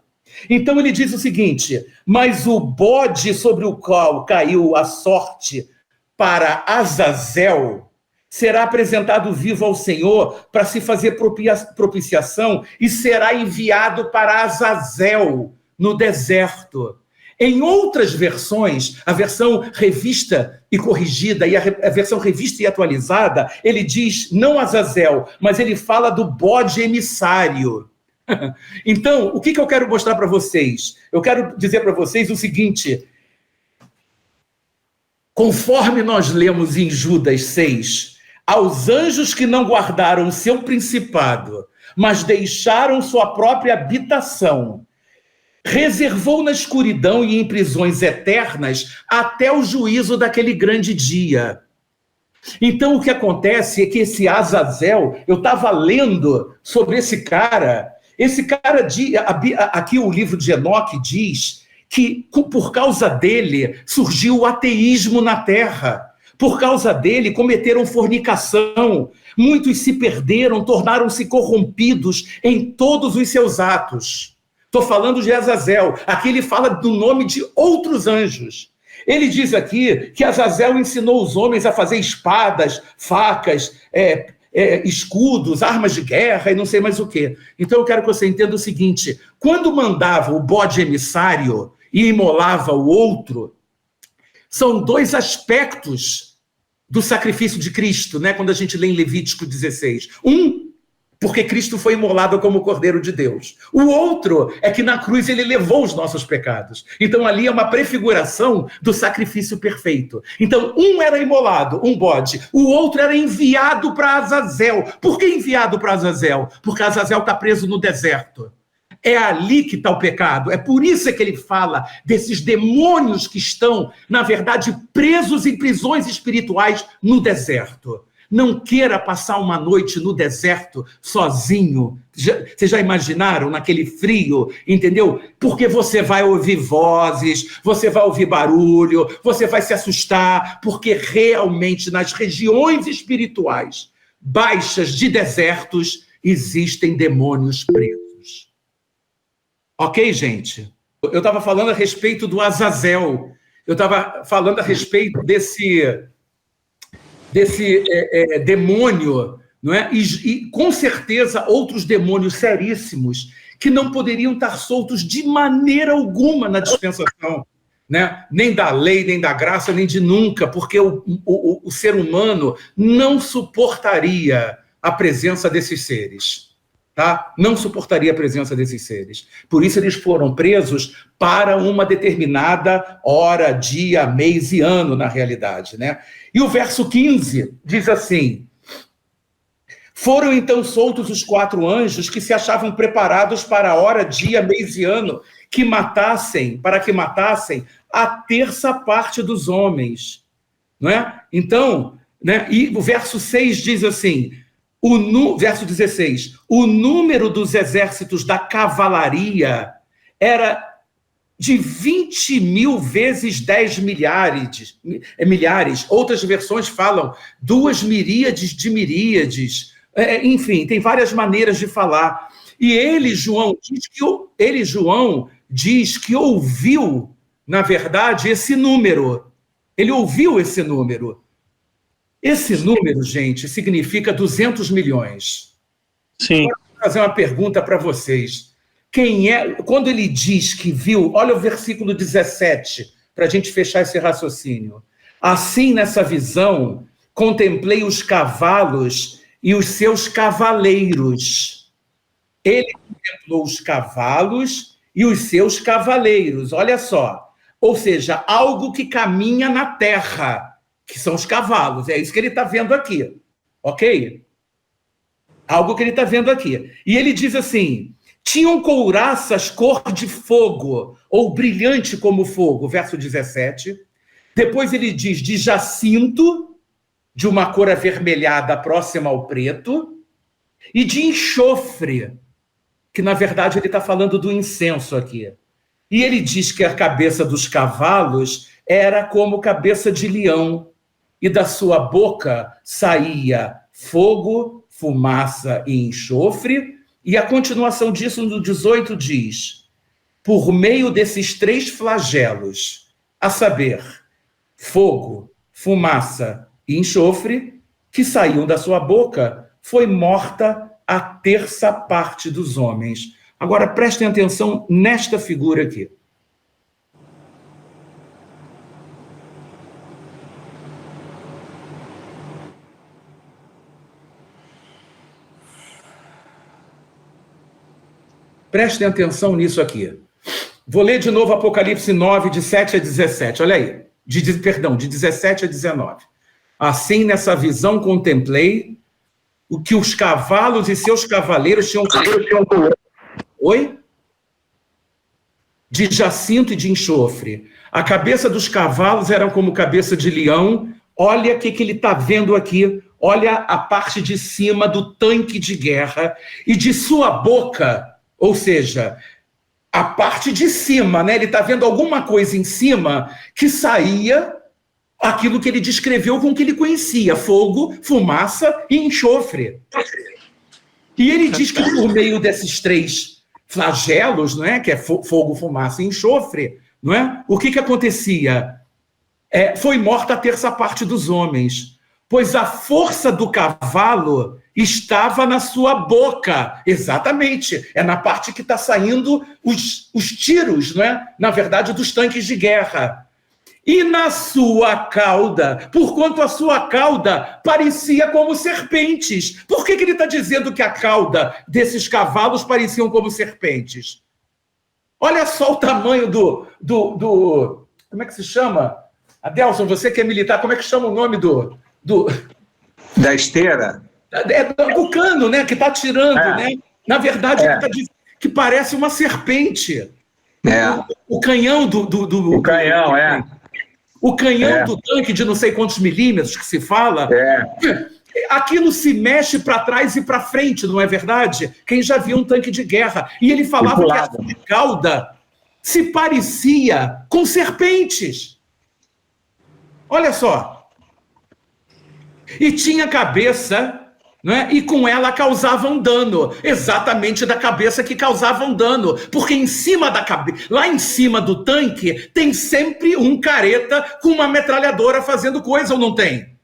Então ele diz o seguinte: mas o bode sobre o qual caiu a sorte para Azazel será apresentado vivo ao Senhor para se fazer propiciação e será enviado para Azazel no deserto. Em outras versões, a versão revista e corrigida e a versão revista e atualizada, ele diz não Azazel, mas ele fala do bode emissário. Então, o que eu quero mostrar para vocês? Eu quero dizer para vocês o seguinte: conforme nós lemos em Judas 6, aos anjos que não guardaram o seu principado, mas deixaram sua própria habitação, reservou na escuridão e em prisões eternas até o juízo daquele grande dia. Então, o que acontece é que esse Azazel, eu estava lendo sobre esse cara, aqui o livro de Enoque diz que por causa dele surgiu o ateísmo na terra. Por causa dele cometeram fornicação, muitos se perderam, tornaram-se corrompidos em todos os seus atos. Estou falando de Azazel. Aqui ele fala do nome de outros anjos. Ele diz aqui que Azazel ensinou os homens a fazer espadas, facas, escudos, armas de guerra e não sei mais o quê. Então eu quero que você entenda o seguinte: quando mandava o bode emissário e imolava o outro, são dois aspectos do sacrifício de Cristo, né? Quando a gente lê em Levítico 16. Porque Cristo foi imolado como Cordeiro de Deus. O outro é que na cruz ele levou os nossos pecados. Então ali é uma prefiguração do sacrifício perfeito. Então um era imolado, um bode. O outro era enviado para Azazel. Por que enviado para Azazel? Porque Azazel está preso no deserto. É ali que está o pecado. É por isso que ele fala desses demônios que estão, na verdade, presos em prisões espirituais no deserto. Não queira passar uma noite no deserto sozinho. Vocês já imaginaram naquele frio, entendeu? Porque você vai ouvir vozes, você vai ouvir barulho, você vai se assustar, porque realmente nas regiões espirituais baixas de desertos existem demônios presos. Ok, gente? Eu estava falando a respeito do Azazel. Eu estava falando a respeito desse demônio, não é? E com certeza outros demônios seríssimos que não poderiam estar soltos de maneira alguma na dispensação, né? Nem da lei, nem da graça, nem de nunca, porque o ser humano não suportaria a presença desses seres. Tá? Não suportaria a presença desses seres. Por isso eles foram presos para uma determinada hora, dia, mês e ano, na realidade, né? E o verso 15 diz assim: foram então soltos os 4 anjos que se achavam preparados para a hora, dia, mês e ano, para que matassem a terça parte dos homens. Não é? Então, né? E o verso 6 diz assim, verso 16, o número dos exércitos da cavalaria era de 20.000 vezes 10 milhares. Outras versões falam 2 miríades de miríades. Enfim, tem várias maneiras de falar. E João diz que ouviu, na verdade, esse número. Ele ouviu esse número. Esse número, gente, significa 200 milhões. Sim. Vou fazer uma pergunta para vocês. Quando ele diz que viu, olha o versículo 17, para a gente fechar esse raciocínio. Assim, nessa visão, contemplei os cavalos e os seus cavaleiros. Ele contemplou os cavalos e os seus cavaleiros, olha só. Ou seja, algo que caminha na terra, que são os cavalos. É isso que ele está vendo aqui, ok? Algo que ele está vendo aqui. E ele diz assim, tinham couraças cor de fogo, ou brilhante como fogo, verso 17. Depois ele diz de jacinto, de uma cor avermelhada próxima ao preto, e de enxofre, que na verdade ele está falando do incenso aqui. E ele diz que a cabeça dos cavalos era como cabeça de leão, e da sua boca saía fogo, fumaça e enxofre, e a continuação disso no 18 diz: por meio desses 3 flagelos, a saber, fogo, fumaça e enxofre, que saíam da sua boca, foi morta a 1/3 parte dos homens. Agora, prestem atenção nesta figura aqui. Prestem atenção nisso aqui. Vou ler de novo Apocalipse 9, de 7 a 17. Olha aí. De 17 a 19. Assim, nessa visão, contemplei o que os cavalos e seus cavaleiros tinham... Oi? De jacinto e de enxofre. A cabeça dos cavalos era como cabeça de leão. Olha o que ele está vendo aqui. Olha a parte de cima do tanque de guerra. E de sua boca... Ou seja, a parte de cima, né? Ele está vendo alguma coisa em cima que saía aquilo que ele descreveu com o que ele conhecia: fogo, fumaça e enxofre. E ele diz que por meio desses 3 flagelos, não é? Que é fogo, fumaça e enxofre, não é? O que acontecia? Foi morta a 1/3 parte dos homens, pois a força do cavalo estava na sua boca. Exatamente. É na parte que está saindo os tiros, não é? Na verdade, dos tanques de guerra. E na sua cauda, porquanto a sua cauda parecia como serpentes. Por que ele está dizendo que a cauda desses cavalos pareciam como serpentes? Olha só o tamanho do como é que se chama? Adelson, você que é militar, como é que chama o nome da esteira? Do cano, né? Que está atirando, né? Na verdade, que parece uma serpente. O canhão O canhão, O canhão do tanque de não sei quantos milímetros que se fala. Aquilo se mexe para trás e para frente, não é verdade? Quem já viu um tanque de guerra? E ele falava que a sua cauda se parecia com serpentes. Olha só. E tinha cabeça... Não é? E com ela causavam dano, exatamente da cabeça que causavam dano, porque em cima da cabeça, lá em cima do tanque, tem sempre um careta com uma metralhadora fazendo coisa, ou não tem?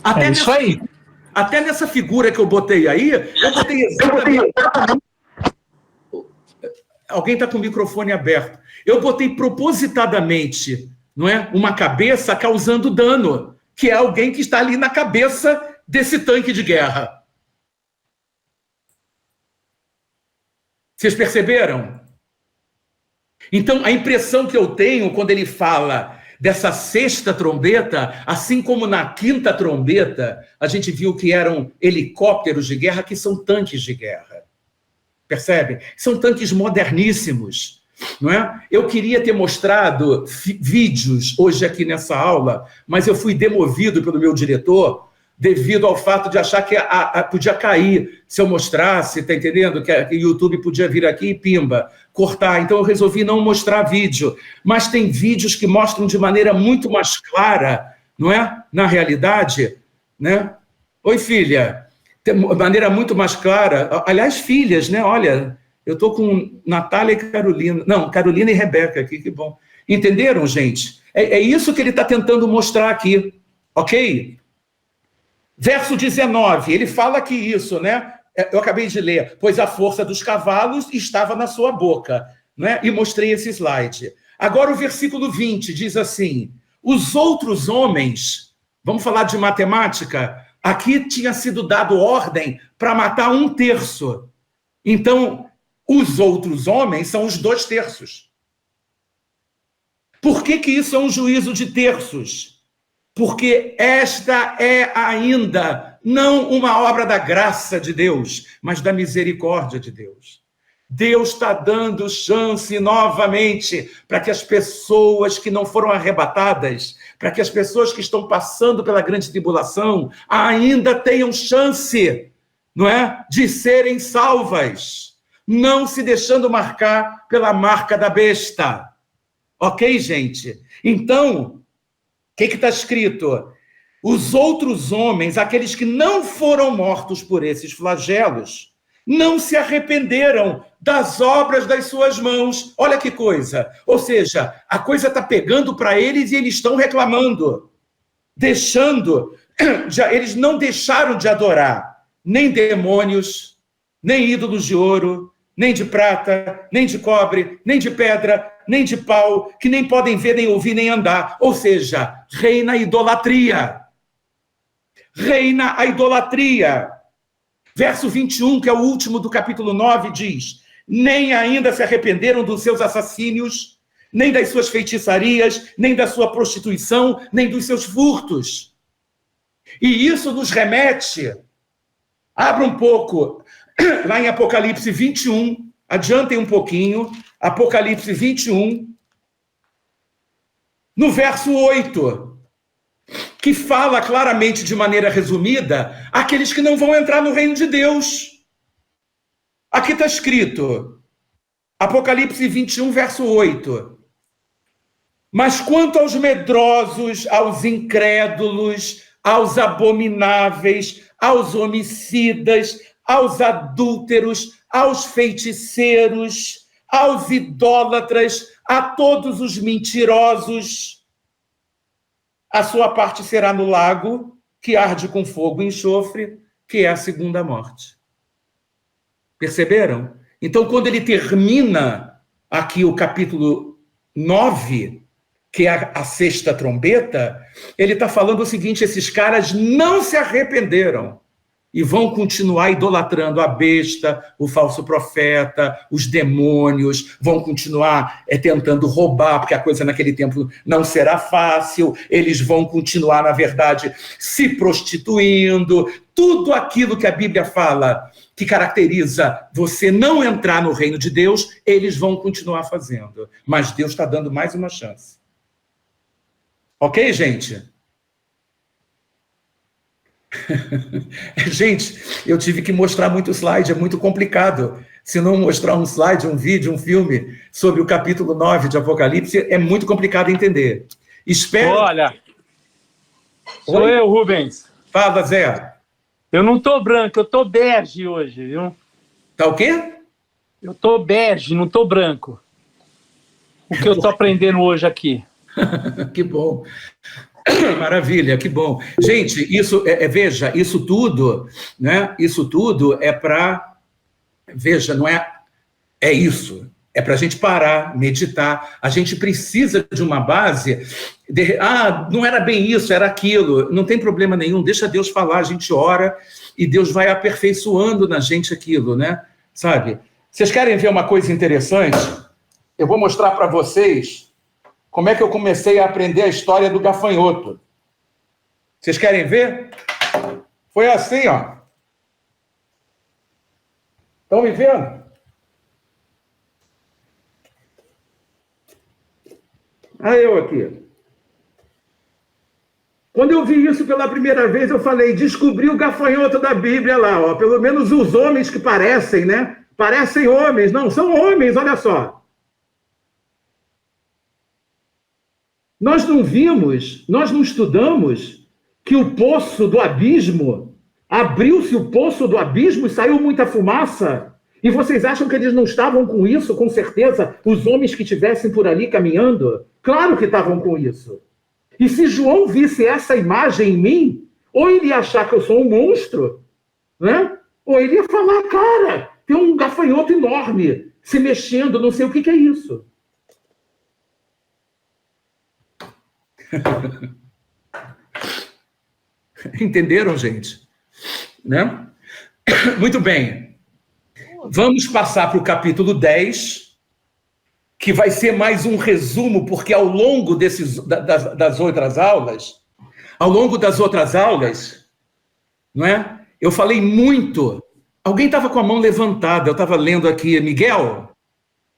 Até nessa figura que eu botei aí, eu botei exatamente... Alguém está com o microfone aberto. Eu botei propositadamente, não é? Uma cabeça causando dano, que é alguém que está ali na cabeça desse tanque de guerra. Vocês perceberam? Então, a impressão que eu tenho quando ele fala dessa 6ª trombeta, assim como na 5ª trombeta, a gente viu que eram helicópteros de guerra, que são tanques de guerra. Percebe? São tanques moderníssimos. Não é? Eu queria ter mostrado vídeos hoje aqui nessa aula, mas eu fui demovido pelo meu diretor devido ao fato de achar que podia cair se eu mostrasse, tá entendendo? Que o YouTube podia vir aqui e pimba, cortar. Então eu resolvi não mostrar vídeo. Mas tem vídeos que mostram de maneira muito mais clara, não é? Na realidade, né? Oi, filha. De maneira muito mais clara. Aliás, filhas, né? Olha... Eu estou com Natália e Carolina. Não, Carolina e Rebeca aqui, que bom. Entenderam, gente? É isso que ele está tentando mostrar aqui, ok? Verso 19, ele fala que isso, né? Eu acabei de ler. Pois a força dos cavalos estava na sua boca, né? E mostrei esse slide. Agora o versículo 20 diz assim: os outros homens, vamos falar de matemática, aqui tinha sido dado ordem para matar 1/3. Então... os outros homens são os 2/3. Por que isso é um juízo de terços? Porque esta é ainda não uma obra da graça de Deus, mas da misericórdia de Deus. Deus está dando chance novamente para que as pessoas que não foram arrebatadas, para que as pessoas que estão passando pela grande tribulação ainda tenham chance, não é? De serem salvas. Não se deixando marcar pela marca da besta. Ok, gente? Então, o que está escrito? Os outros homens, aqueles que não foram mortos por esses flagelos, não se arrependeram das obras das suas mãos. Olha que coisa. Ou seja, a coisa está pegando para eles e eles estão reclamando, eles não deixaram de adorar nem demônios, nem ídolos de ouro, nem de prata, nem de cobre, nem de pedra, nem de pau, que nem podem ver, nem ouvir, nem andar. Ou seja, reina a idolatria. Reina a idolatria. Verso 21, que é o último do capítulo 9, diz: nem ainda se arrependeram dos seus assassínios, nem das suas feitiçarias, nem da sua prostituição, nem dos seus furtos. E isso nos remete, abra um pouco, lá em Apocalipse 21, adiantem um pouquinho, Apocalipse 21, no verso 8, que fala claramente, de maneira resumida, aqueles que não vão entrar no reino de Deus. Aqui está escrito, Apocalipse 21, verso 8. Mas quanto aos medrosos, aos incrédulos, aos abomináveis, aos homicidas, aos adúlteros, aos feiticeiros, aos idólatras, a todos os mentirosos, a sua parte será no lago, que arde com fogo e enxofre, que é a segunda morte. Perceberam? Então, quando ele termina aqui o capítulo 9, que é a sexta trombeta, ele está falando o seguinte: esses caras não se arrependeram e vão continuar idolatrando a besta, o falso profeta, os demônios, vão continuar tentando roubar, porque a coisa naquele tempo não será fácil, eles vão continuar, na verdade, se prostituindo, tudo aquilo que a Bíblia fala, que caracteriza você não entrar no reino de Deus, eles vão continuar fazendo. Mas Deus está dando mais uma chance. Ok, gente? Gente, eu tive que mostrar muito slide, é muito complicado. Se não mostrar um slide, um vídeo, um filme sobre o capítulo 9 de Apocalipse, é muito complicado entender. Espero... Olha, sou eu, Rubens. Fala, Zé. Eu não tô branco, eu tô bege hoje, viu? Tá o quê? Eu tô bege, não tô branco. O que eu tô aprendendo hoje aqui. Que bom. Maravilha, que bom. Gente, isso veja, isso tudo, né? Isso tudo é para, veja, não é isso. É para a gente parar, meditar. A gente precisa de uma base. Não era bem isso, era aquilo. Não tem problema nenhum. Deixa Deus falar. A gente ora e Deus vai aperfeiçoando na gente aquilo, né? Sabe? Vocês querem ver uma coisa interessante? Eu vou mostrar para vocês como é que eu comecei a aprender a história do gafanhoto. Vocês querem ver? Foi assim, ó. Estão me vendo? Aí eu aqui. Quando eu vi isso pela primeira vez, eu falei, descobri o gafanhoto da Bíblia lá, ó. Pelo menos os homens que parecem, né? Parecem homens. Não, são homens, olha só. Nós não vimos, nós não estudamos que o poço do abismo, abriu-se o poço do abismo e saiu muita fumaça? E vocês acham que eles não estavam com isso, com certeza, os homens que estivessem por ali caminhando? Claro que estavam com isso. E se João visse essa imagem em mim, ou ele ia achar que eu sou um monstro, né? Ou ele ia falar, cara, tem um gafanhoto enorme se mexendo, não sei o que é isso. Entenderam, gente? Né? Muito bem. Vamos passar para o capítulo 10, que vai ser mais um resumo, porque ao longo das outras aulas, não é? Eu falei muito. Alguém estava com a mão levantada, eu estava lendo aqui. Miguel?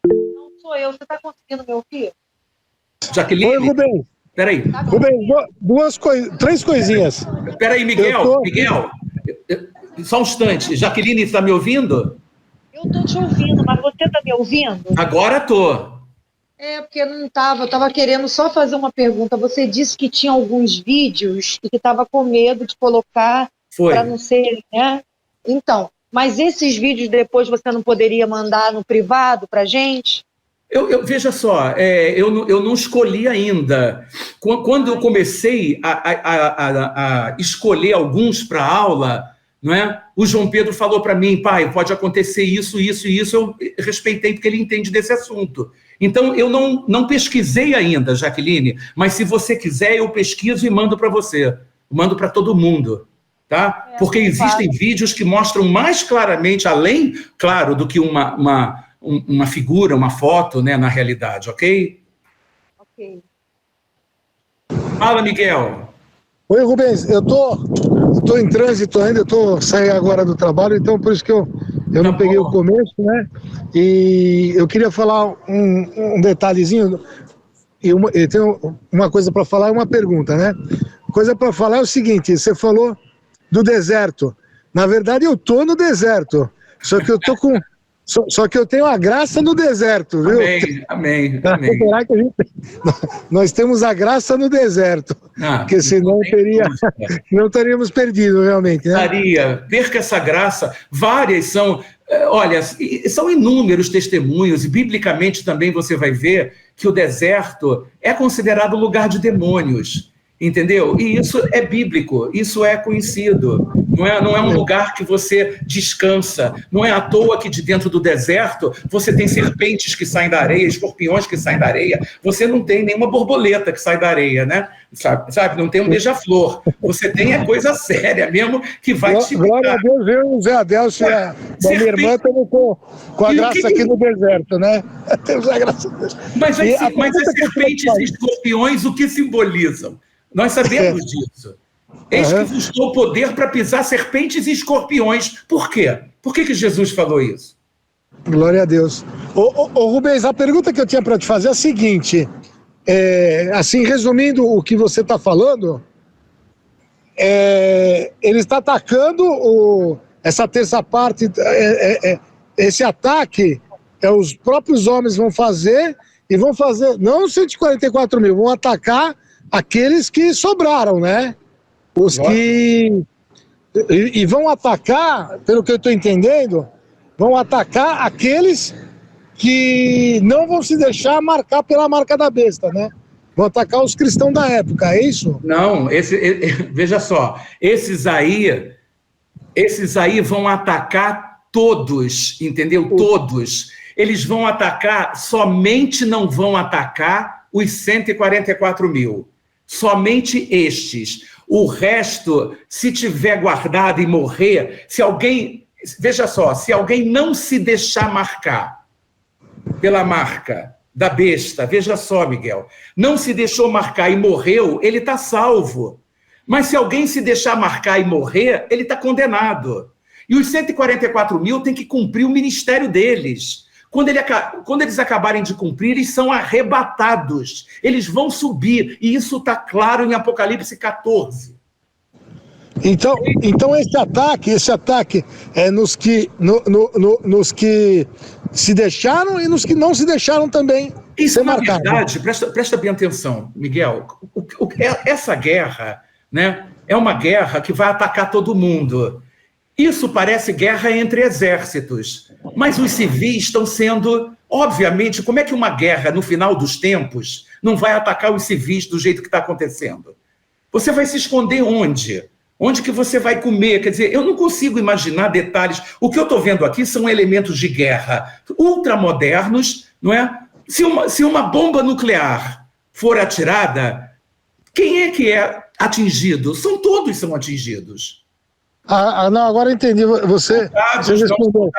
Não sou eu, você está conseguindo me ouvir? Jaqueline? Oi, Rubens. Peraí. Rubens, três coisinhas. Peraí, Miguel. Miguel, só um instante. Jaqueline, está me ouvindo? Eu estou te ouvindo, mas você está me ouvindo? Agora estou. Porque não estava, eu estava querendo só fazer uma pergunta. Você disse que tinha alguns vídeos e que estava com medo de colocar para não ser, né? Então, mas esses vídeos depois você não poderia mandar no privado para a gente? Veja só, eu não escolhi ainda. Quando eu comecei a escolher alguns para aula, não é? O João Pedro falou para mim, pai, pode acontecer isso, isso e isso. Eu respeitei porque ele entende desse assunto. Então, eu não pesquisei ainda, Jaqueline, mas se você quiser, eu pesquiso e mando para você. Mando para todo mundo, tá? Porque existem vídeos que mostram mais claramente, além, claro, do que uma figura, uma foto, né, na realidade, ok? Ok. Fala, Miguel. Oi, Rubens, eu tô em trânsito ainda, eu tô saindo agora do trabalho, então por isso que eu não peguei o começo, né? E eu queria falar um detalhezinho, e tenho uma coisa para falar e uma pergunta, né? Coisa para falar é o seguinte, você falou do deserto. Na verdade, eu tô no deserto, só que eu tô com... Só que eu tenho a graça no deserto, viu? Amém. Nós temos a graça no deserto, porque senão não teríamos perdido, realmente, né? Perca essa graça. Várias são, olha, são inúmeros testemunhos, e biblicamente também você vai ver que o deserto é considerado lugar de demônios. Entendeu? E isso é bíblico, isso é conhecido. Não é um lugar que você descansa. Não é à toa que de dentro do deserto você tem serpentes que saem da areia, escorpiões que saem da areia. Você não tem nenhuma borboleta que sai da areia, né? Sabe? Não tem um beija-flor. Você tem a coisa séria mesmo que vai te picar. Glória a Deus, eu, Zé Adelcio, da minha irmã, estamos com a graça aqui no deserto, né? Temos a graça. Mas as serpentes e escorpiões, o que simbolizam? Nós sabemos disso. Eis que vos dou poder para pisar serpentes e escorpiões. Por quê? Por que Jesus falou isso? Glória a Deus. Ô Rubens, a pergunta que eu tinha para te fazer é a seguinte, assim, resumindo o que você está falando, ele está atacando essa terça parte, esse ataque, os próprios homens vão fazer, e vão fazer, não 144 mil, vão atacar aqueles que sobraram, né? Os que... E vão atacar, pelo que eu estou entendendo, vão atacar aqueles que não vão se deixar marcar pela marca da besta, né? Vão atacar os cristãos da época, é isso? Não, veja só, esses aí vão atacar todos, entendeu? Todos. Eles vão atacar, somente não vão atacar os 144 mil. Somente estes. O resto, se tiver guardado e morrer, veja só, se alguém não se deixar marcar pela marca da besta, veja só, Miguel, não se deixou marcar e morreu, ele está salvo. Mas se alguém se deixar marcar e morrer, ele está condenado. E os 144 mil têm que cumprir o ministério deles. Quando eles acabarem de cumprir, eles são arrebatados. Eles vão subir. E isso está claro em Apocalipse 14. Então esse ataque é nos que se deixaram e nos que não se deixaram também. Isso, na verdade, presta bem atenção, Miguel. Essa guerra, né, é uma guerra que vai atacar todo mundo. Isso parece guerra entre exércitos, mas os civis estão sendo, obviamente, como é que uma guerra no final dos tempos não vai atacar os civis do jeito que está acontecendo? Você vai se esconder onde? Onde que você vai comer? Quer dizer, eu não consigo imaginar detalhes. O que eu estou vendo aqui são elementos de guerra ultramodernos, não é? Se uma bomba nuclear for atirada, quem é que é atingido? Todos são atingidos. Não, agora eu entendi. Você respondeu.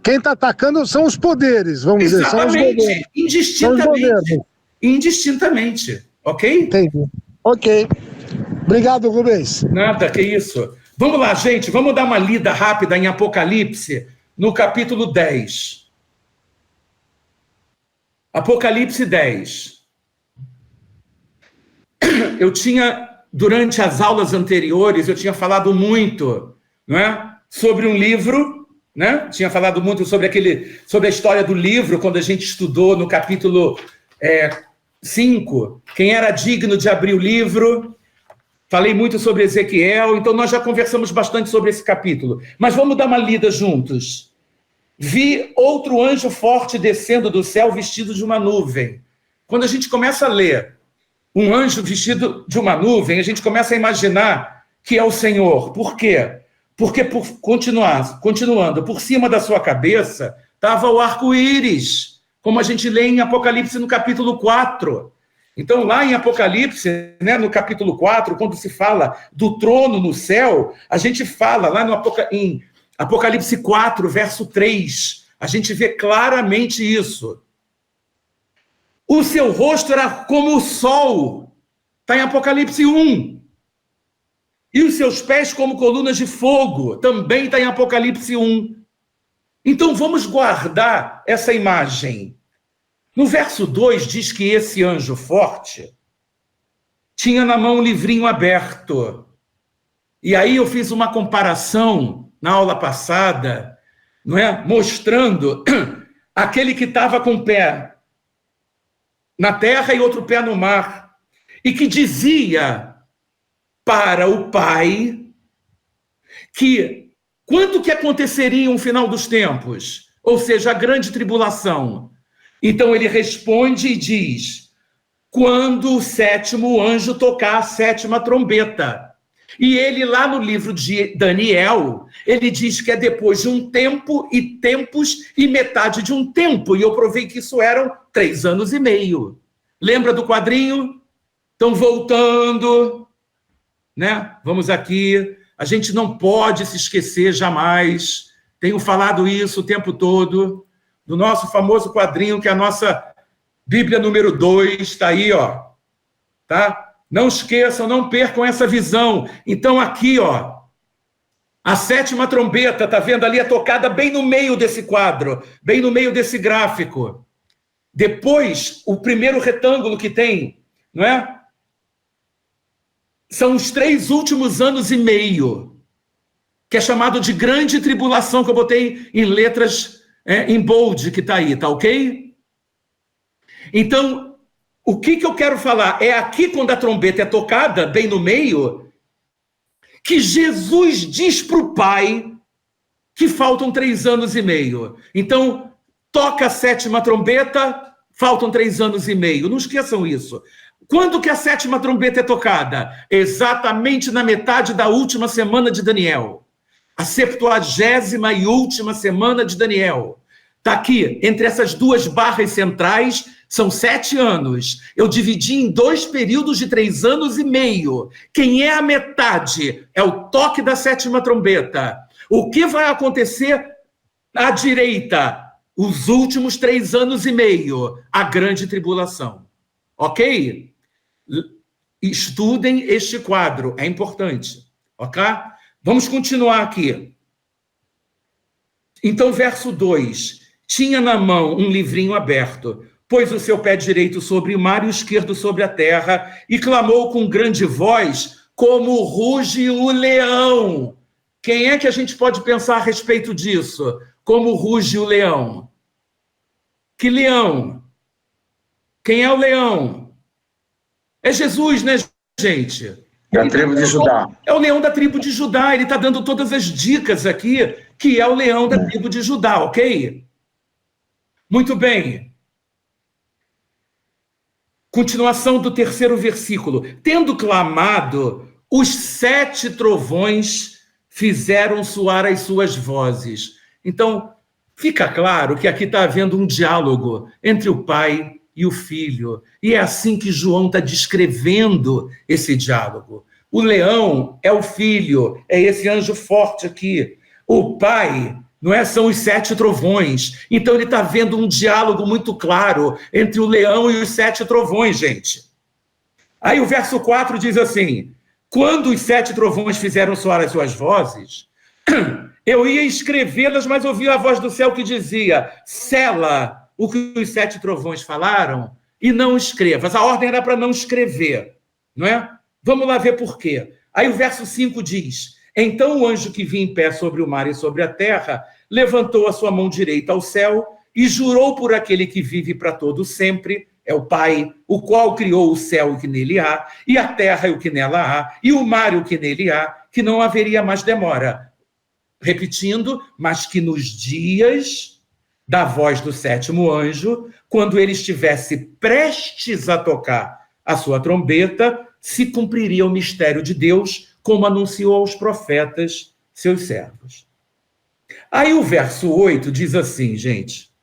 Quem está atacando são os poderes, vamos dizer. São os governos. Indistintamente. Ok? Entendi. Ok. Obrigado, Rubens. Nada, que isso. Vamos lá, gente. Vamos dar uma lida rápida em Apocalipse, no capítulo 10. Apocalipse 10. Durante as aulas anteriores, eu tinha falado muito, não é, sobre um livro né? Tinha falado muito sobre a história do livro, quando a gente estudou no capítulo 5, quem era digno de abrir o livro. Falei muito sobre Ezequiel, então nós já conversamos bastante sobre esse capítulo. Mas vamos dar uma lida juntos. Vi outro anjo forte descendo do céu vestido de uma nuvem. Quando a gente começa a ler um anjo vestido de uma nuvem, a gente começa a imaginar que é o Senhor. Por quê? Porque, continuando, por cima da sua cabeça estava o arco-íris, como a gente lê em Apocalipse no capítulo 4. Então, lá em Apocalipse, né, no capítulo 4, quando se fala do trono no céu, a gente fala lá em Apocalipse 4, verso 3, a gente vê claramente isso. O seu rosto era como o sol, está em Apocalipse 1. E os seus pés como colunas de fogo, também está em Apocalipse 1. Então, vamos guardar essa imagem. No verso 2 diz que esse anjo forte tinha na mão um livrinho aberto. E aí eu fiz uma comparação na aula passada, não é? Mostrando aquele que estava com o pé na terra e outro pé no mar, e que dizia para o Pai que quando que aconteceria o final dos tempos? Ou seja, a grande tribulação. Então ele responde e diz: quando o sétimo anjo tocar a sétima trombeta. E ele, lá no livro de Daniel, ele diz que é depois de um tempo e tempos e metade de um tempo. E eu provei que isso eram 3 anos e meio. Lembra do quadrinho? Então, voltando, né? Vamos aqui. A gente não pode se esquecer jamais. Tenho falado isso o tempo todo, do nosso famoso quadrinho, que é a nossa Bíblia número 2, está aí, ó. Tá? Não esqueçam, não percam essa visão. Então, aqui, ó, a sétima trombeta, tá vendo ali, é tocada bem no meio desse quadro, bem no meio desse gráfico. Depois, o primeiro retângulo que tem, não é? São os 3 últimos anos e meio, que é chamado de grande tribulação, que eu botei em letras em bold, que tá aí, tá ok? Então, o que eu quero falar? É aqui, quando a trombeta é tocada, bem no meio, que Jesus diz para o Pai que faltam 3 anos e meio. Então, toca a sétima trombeta, faltam 3 anos e meio. Não esqueçam isso. Quando que a sétima trombeta é tocada? Exatamente na metade da última semana de Daniel. A 70ª e última semana de Daniel. Está aqui, entre essas 2 barras centrais, são 7 anos. Eu dividi em 2 períodos de 3 anos e meio. Quem é a metade? É o toque da sétima trombeta. O que vai acontecer à direita? Os últimos 3 anos e meio. A grande tribulação. Ok? Estudem este quadro. É importante. Ok? Vamos continuar aqui. Então, verso 2. Tinha na mão um livrinho aberto, pôs o seu pé direito sobre o mar e o esquerdo sobre a terra, e clamou com grande voz, como ruge o leão. Quem é que a gente pode pensar a respeito disso? Como ruge o leão? Que leão? Quem é o leão? É Jesus, né, gente? Da tribo de Judá. É o leão da tribo de Judá. Ele está dando todas as dicas aqui, que é o leão da tribo de Judá, ok? Muito bem. Continuação do 3º versículo. Tendo clamado, os 7 trovões fizeram soar as suas vozes. Então, fica claro que aqui está havendo um diálogo entre o Pai e o Filho. E é assim que João está descrevendo esse diálogo. O leão é o Filho, é esse anjo forte aqui. O Pai, não é? São os 7 trovões. Então ele está vendo um diálogo muito claro entre o leão e os 7 trovões, gente. Aí o verso 4 diz assim: quando os 7 trovões fizeram soar as suas vozes, eu ia escrevê-las, mas ouvi a voz do céu que dizia: sela o que os 7 trovões falaram e não escrevas. A ordem era para não escrever, não é? Vamos lá ver por quê. Aí o verso 5 diz: então o anjo que vinha em pé sobre o mar e sobre a terra levantou a sua mão direita ao céu e jurou por aquele que vive para todo sempre, é o Pai, o qual criou o céu e o que nele há, e a terra e o que nela há, e o mar e o que nele há, que não haveria mais demora. Repetindo, mas que nos dias da voz do sétimo anjo, quando ele estivesse prestes a tocar a sua trombeta, se cumpriria o mistério de Deus, como anunciou aos profetas, seus servos. Aí o verso 8 diz assim, gente: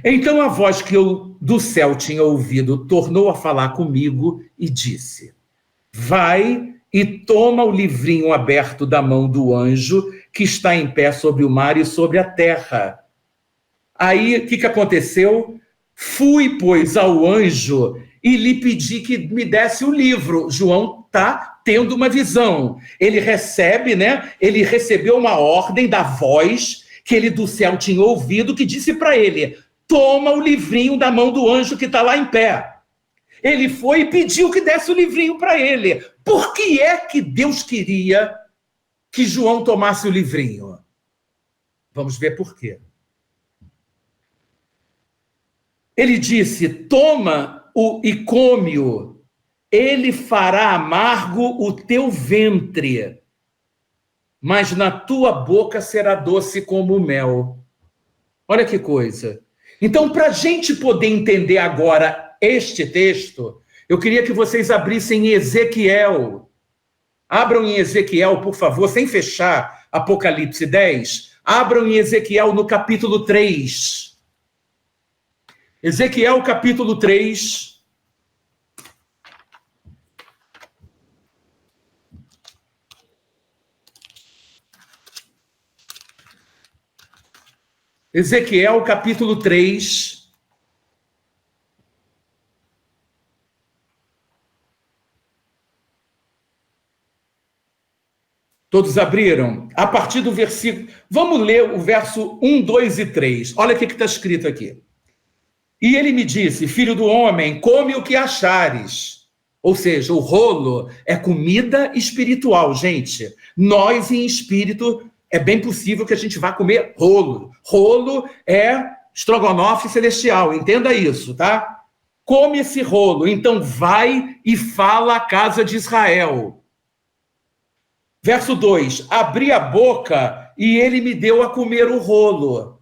então a voz que eu do céu tinha ouvido tornou a falar comigo e disse: vai e toma o livrinho aberto da mão do anjo que está em pé sobre o mar e sobre a terra. Aí, o que aconteceu? Fui, pois, ao anjo e lhe pedi que me desse o livro. João está tendo uma visão. Ele recebe, né? Ele recebeu uma ordem da voz que ele do céu tinha ouvido, que disse para ele: toma o livrinho da mão do anjo que está lá em pé. Ele foi e pediu que desse o livrinho para ele. Por que é que Deus queria que João tomasse o livrinho? Vamos ver por quê. Ele disse: toma-o e come-o, ele fará amargo o teu ventre, mas na tua boca será doce como o mel. Olha que coisa. Então, para a gente poder entender agora este texto, eu queria que vocês abrissem Ezequiel. Abram em Ezequiel, por favor, sem fechar Apocalipse 10. Abram em Ezequiel no capítulo 3. Ezequiel, capítulo 3. Ezequiel, capítulo 3. Todos abriram? A partir do versículo... Vamos ler o verso 1, 2 e 3. Olha o que está escrito aqui. E ele me disse: filho do homem, come o que achares. Ou seja, o rolo é comida espiritual, gente. Nós, em espírito, é bem possível que a gente vá comer rolo. Rolo é estrogonofe celestial, entenda isso, tá? Come esse rolo, então vai e fala à casa de Israel. Verso 2, abri a boca e ele me deu a comer o rolo.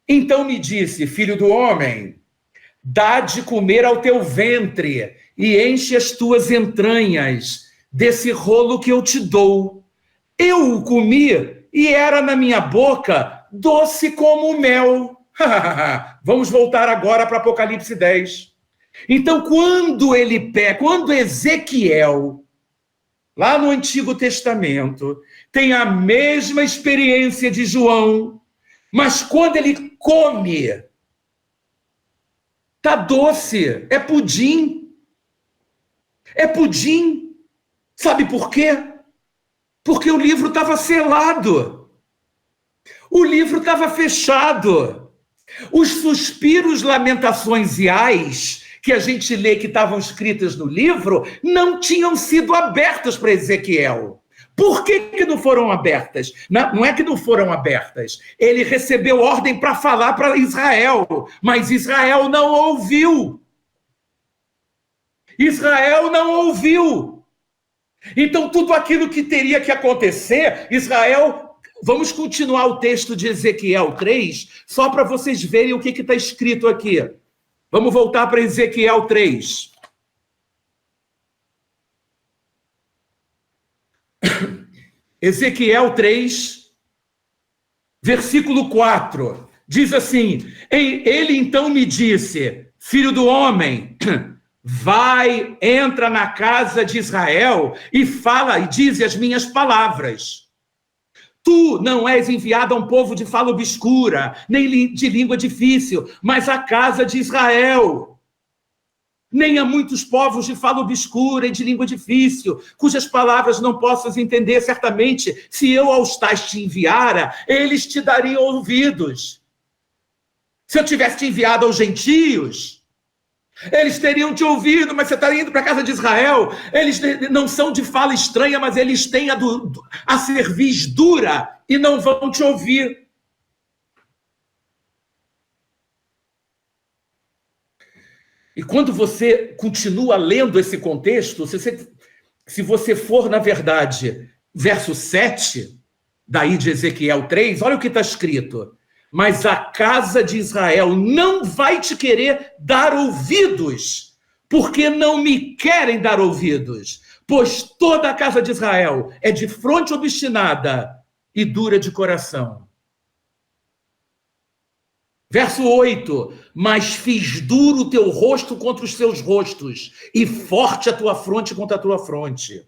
Então me disse: filho do homem, dá de comer ao teu ventre e enche as tuas entranhas desse rolo que eu te dou. Eu o comi e era na minha boca doce como o mel. Vamos voltar agora para Apocalipse 10. Então, quando Ezequiel, lá no Antigo Testamento, tem a mesma experiência de João, mas quando ele come, tá doce, é pudim. É pudim. Sabe por quê? Porque o livro estava selado. O livro estava fechado. Os suspiros, lamentações e ais que a gente lê que estavam escritas no livro não tinham sido abertas para Ezequiel. Por que não foram abertas? Não é que não foram abertas. Ele recebeu ordem para falar para Israel, mas Israel não ouviu. Israel não ouviu. Então, tudo aquilo que teria que acontecer, Israel... Vamos continuar o texto de Ezequiel 3, só para vocês verem o que está escrito aqui. Vamos voltar para Ezequiel 3. Ezequiel 3, versículo 4, diz assim: ele então me disse: filho do homem, vai, entra na casa de Israel e fala e dize as minhas palavras. Tu não és enviado a um povo de fala obscura, nem de língua difícil, mas à casa de Israel. Nem a muitos povos de fala obscura e de língua difícil, cujas palavras não possas entender. Certamente, se eu aos tais te enviara, eles te dariam ouvidos. Se eu tivesse te enviado aos gentios, eles teriam te ouvido, mas você está indo para a casa de Israel. Eles não são de fala estranha, mas eles têm a cerviz dura e não vão te ouvir. E quando você continua lendo esse contexto, se você for, na verdade, verso 7, daí de Ezequiel 3, olha o que está escrito. Mas a casa de Israel não vai te querer dar ouvidos, porque não me querem dar ouvidos, pois toda a casa de Israel é de fronte obstinada e dura de coração. Verso 8, mas fiz duro o teu rosto contra os seus rostos, e forte a tua fronte contra a tua fronte.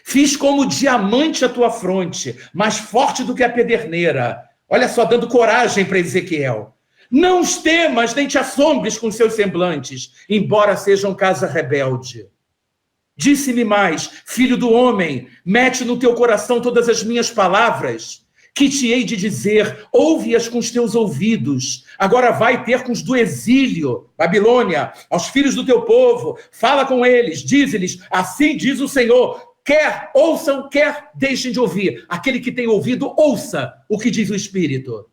Fiz como diamante a tua fronte, mais forte do que a pederneira. Olha só, dando coragem para Ezequiel. Não os temas, nem te assombres com seus semblantes, embora sejam casa rebelde. Disse-me mais, filho do homem, mete no teu coração todas as minhas palavras, que te hei de dizer, ouve-as com os teus ouvidos. Agora vai ter com os do exílio, Babilônia, aos filhos do teu povo, fala com eles, dize-lhes, assim diz o Senhor, quer ouçam, quer deixem de ouvir. Aquele que tem ouvido, ouça o que diz o Espírito.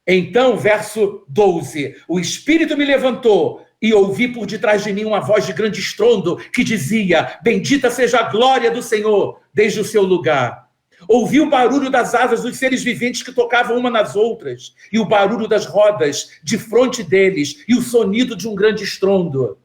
Então, verso 12, o Espírito me levantou e ouvi por detrás de mim uma voz de grande estrondo que dizia, bendita seja a glória do Senhor desde o seu lugar. Ouvi o barulho das asas dos seres viventes que tocavam uma nas outras, e o barulho das rodas de fronte deles, e o sonido de um grande estrondo.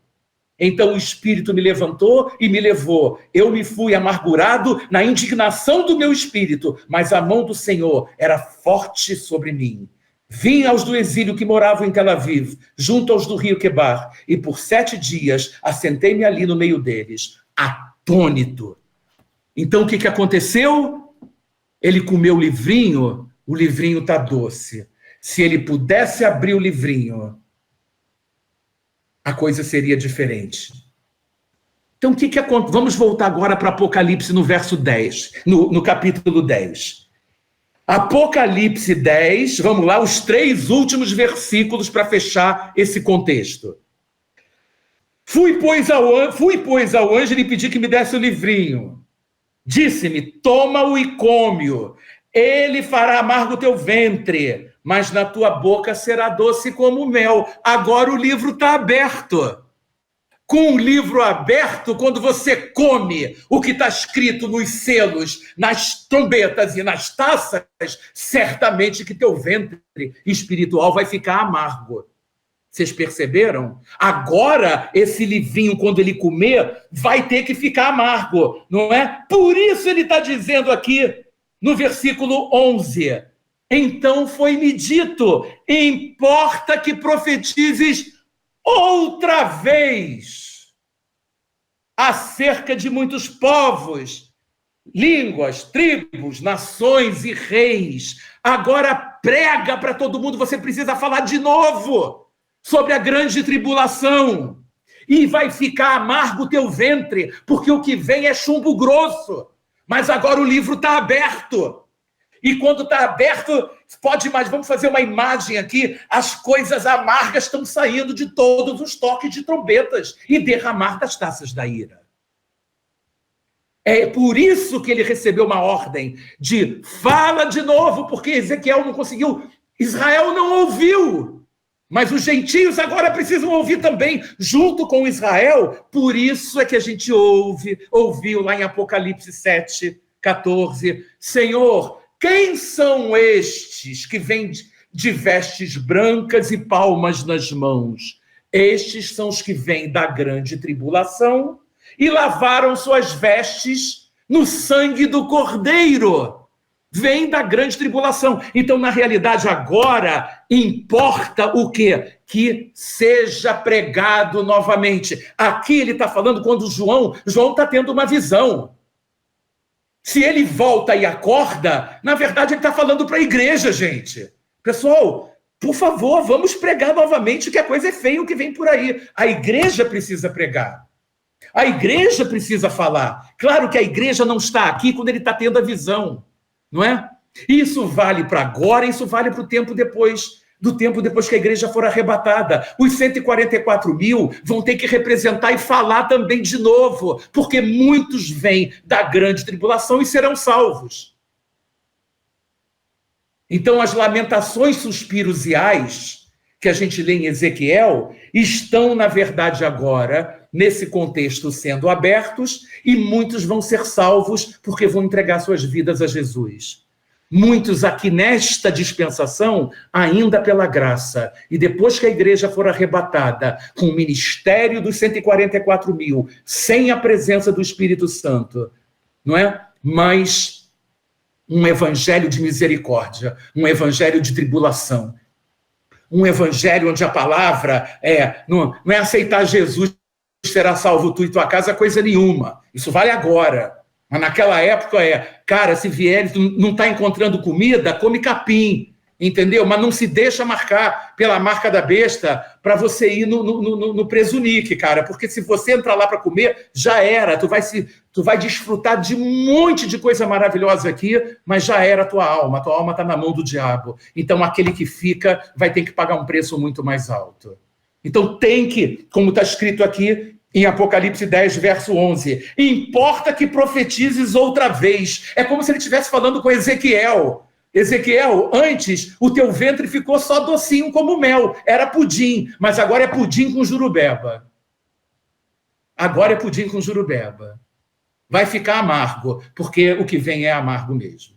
Então o Espírito me levantou e me levou. Eu me fui amargurado na indignação do meu espírito, mas a mão do Senhor era forte sobre mim. Vim aos do exílio que moravam em Tel Aviv, junto aos do rio Quebar, e por 7 dias assentei-me ali no meio deles, atônito. Então o que aconteceu? Ele comeu o livrinho está doce. Se ele pudesse abrir o livrinho, a coisa seria diferente. Então, o que acontece? Vamos voltar agora para Apocalipse no verso 10, no capítulo 10. Apocalipse 10, vamos lá, os 3 últimos versículos para fechar esse contexto. Fui, pois, ao anjo e lhe pedi que me desse o livrinho. Disse-me, toma-o e come-o. Ele fará amargo o teu ventre, mas na tua boca será doce como mel. Agora o livro está aberto. Com o livro aberto, quando você come o que está escrito nos selos, nas trombetas e nas taças, certamente que teu ventre espiritual vai ficar amargo. Vocês perceberam? Agora, esse livrinho, quando ele comer, vai ter que ficar amargo, não é? Por isso ele está dizendo aqui, no versículo 11, então foi-me dito, importa que profetizes outra vez acerca de muitos povos, línguas, tribos, nações e reis. Agora prega para todo mundo, você precisa falar de novo sobre a grande tribulação, e vai ficar amargo o teu ventre, porque o que vem é chumbo grosso, mas agora o livro está aberto, e quando está aberto, vamos fazer uma imagem aqui, as coisas amargas estão saindo de todos os toques de trombetas, e derramar das taças da ira. É por isso que ele recebeu uma ordem de fala de novo, porque Ezequiel não conseguiu, Israel não ouviu, mas os gentios agora precisam ouvir também, junto com Israel. Por isso é que a gente ouviu lá em Apocalipse 7, 14, Senhor, quem são estes que vêm de vestes brancas e palmas nas mãos? Estes são os que vêm da grande tribulação e lavaram suas vestes no sangue do Cordeiro. Vem da grande tribulação. Então, na realidade, agora importa o quê? Que seja pregado novamente. Aqui ele está falando quando João está tendo uma visão. Se ele volta e acorda, na verdade ele está falando para a igreja, gente. Pessoal, por favor, vamos pregar novamente, que a coisa é feia o que vem por aí. A igreja precisa pregar. A igreja precisa falar. Claro que a igreja não está aqui quando ele está tendo a visão. Não é? Isso vale para agora, isso vale para o tempo depois, do tempo depois que a igreja for arrebatada. Os 144 mil vão ter que representar e falar também de novo, porque muitos vêm da grande tribulação e serão salvos. Então, as lamentações, suspiros e ais que a gente lê em Ezequiel estão, na verdade, agora, nesse contexto, sendo abertos, e muitos vão ser salvos porque vão entregar suas vidas a Jesus. Muitos aqui nesta dispensação, ainda pela graça, e depois que a igreja for arrebatada com o ministério dos 144 mil, sem a presença do Espírito Santo, não é? Mas um evangelho de misericórdia, um evangelho de tribulação, um evangelho onde a palavra não é aceitar Jesus, será salvo tu e tua casa, coisa nenhuma. Isso vale agora. Mas naquela época cara, se vier, não está encontrando comida, come capim, entendeu? Mas não se deixa marcar pela marca da besta para você ir no Presunique, cara, porque se você entrar lá para comer, já era, tu vai desfrutar de um monte de coisa maravilhosa aqui, mas já era a tua alma está na mão do diabo. Então aquele que fica vai ter que pagar um preço muito mais alto. Então tem que, como está escrito aqui, em Apocalipse 10, verso 11, importa que profetizes outra vez. É como se ele estivesse falando com Ezequiel. Ezequiel, antes o teu ventre ficou só docinho como mel, era pudim, mas agora é pudim com jurubeba. Agora é pudim com jurubeba. Vai ficar amargo, porque o que vem é amargo mesmo.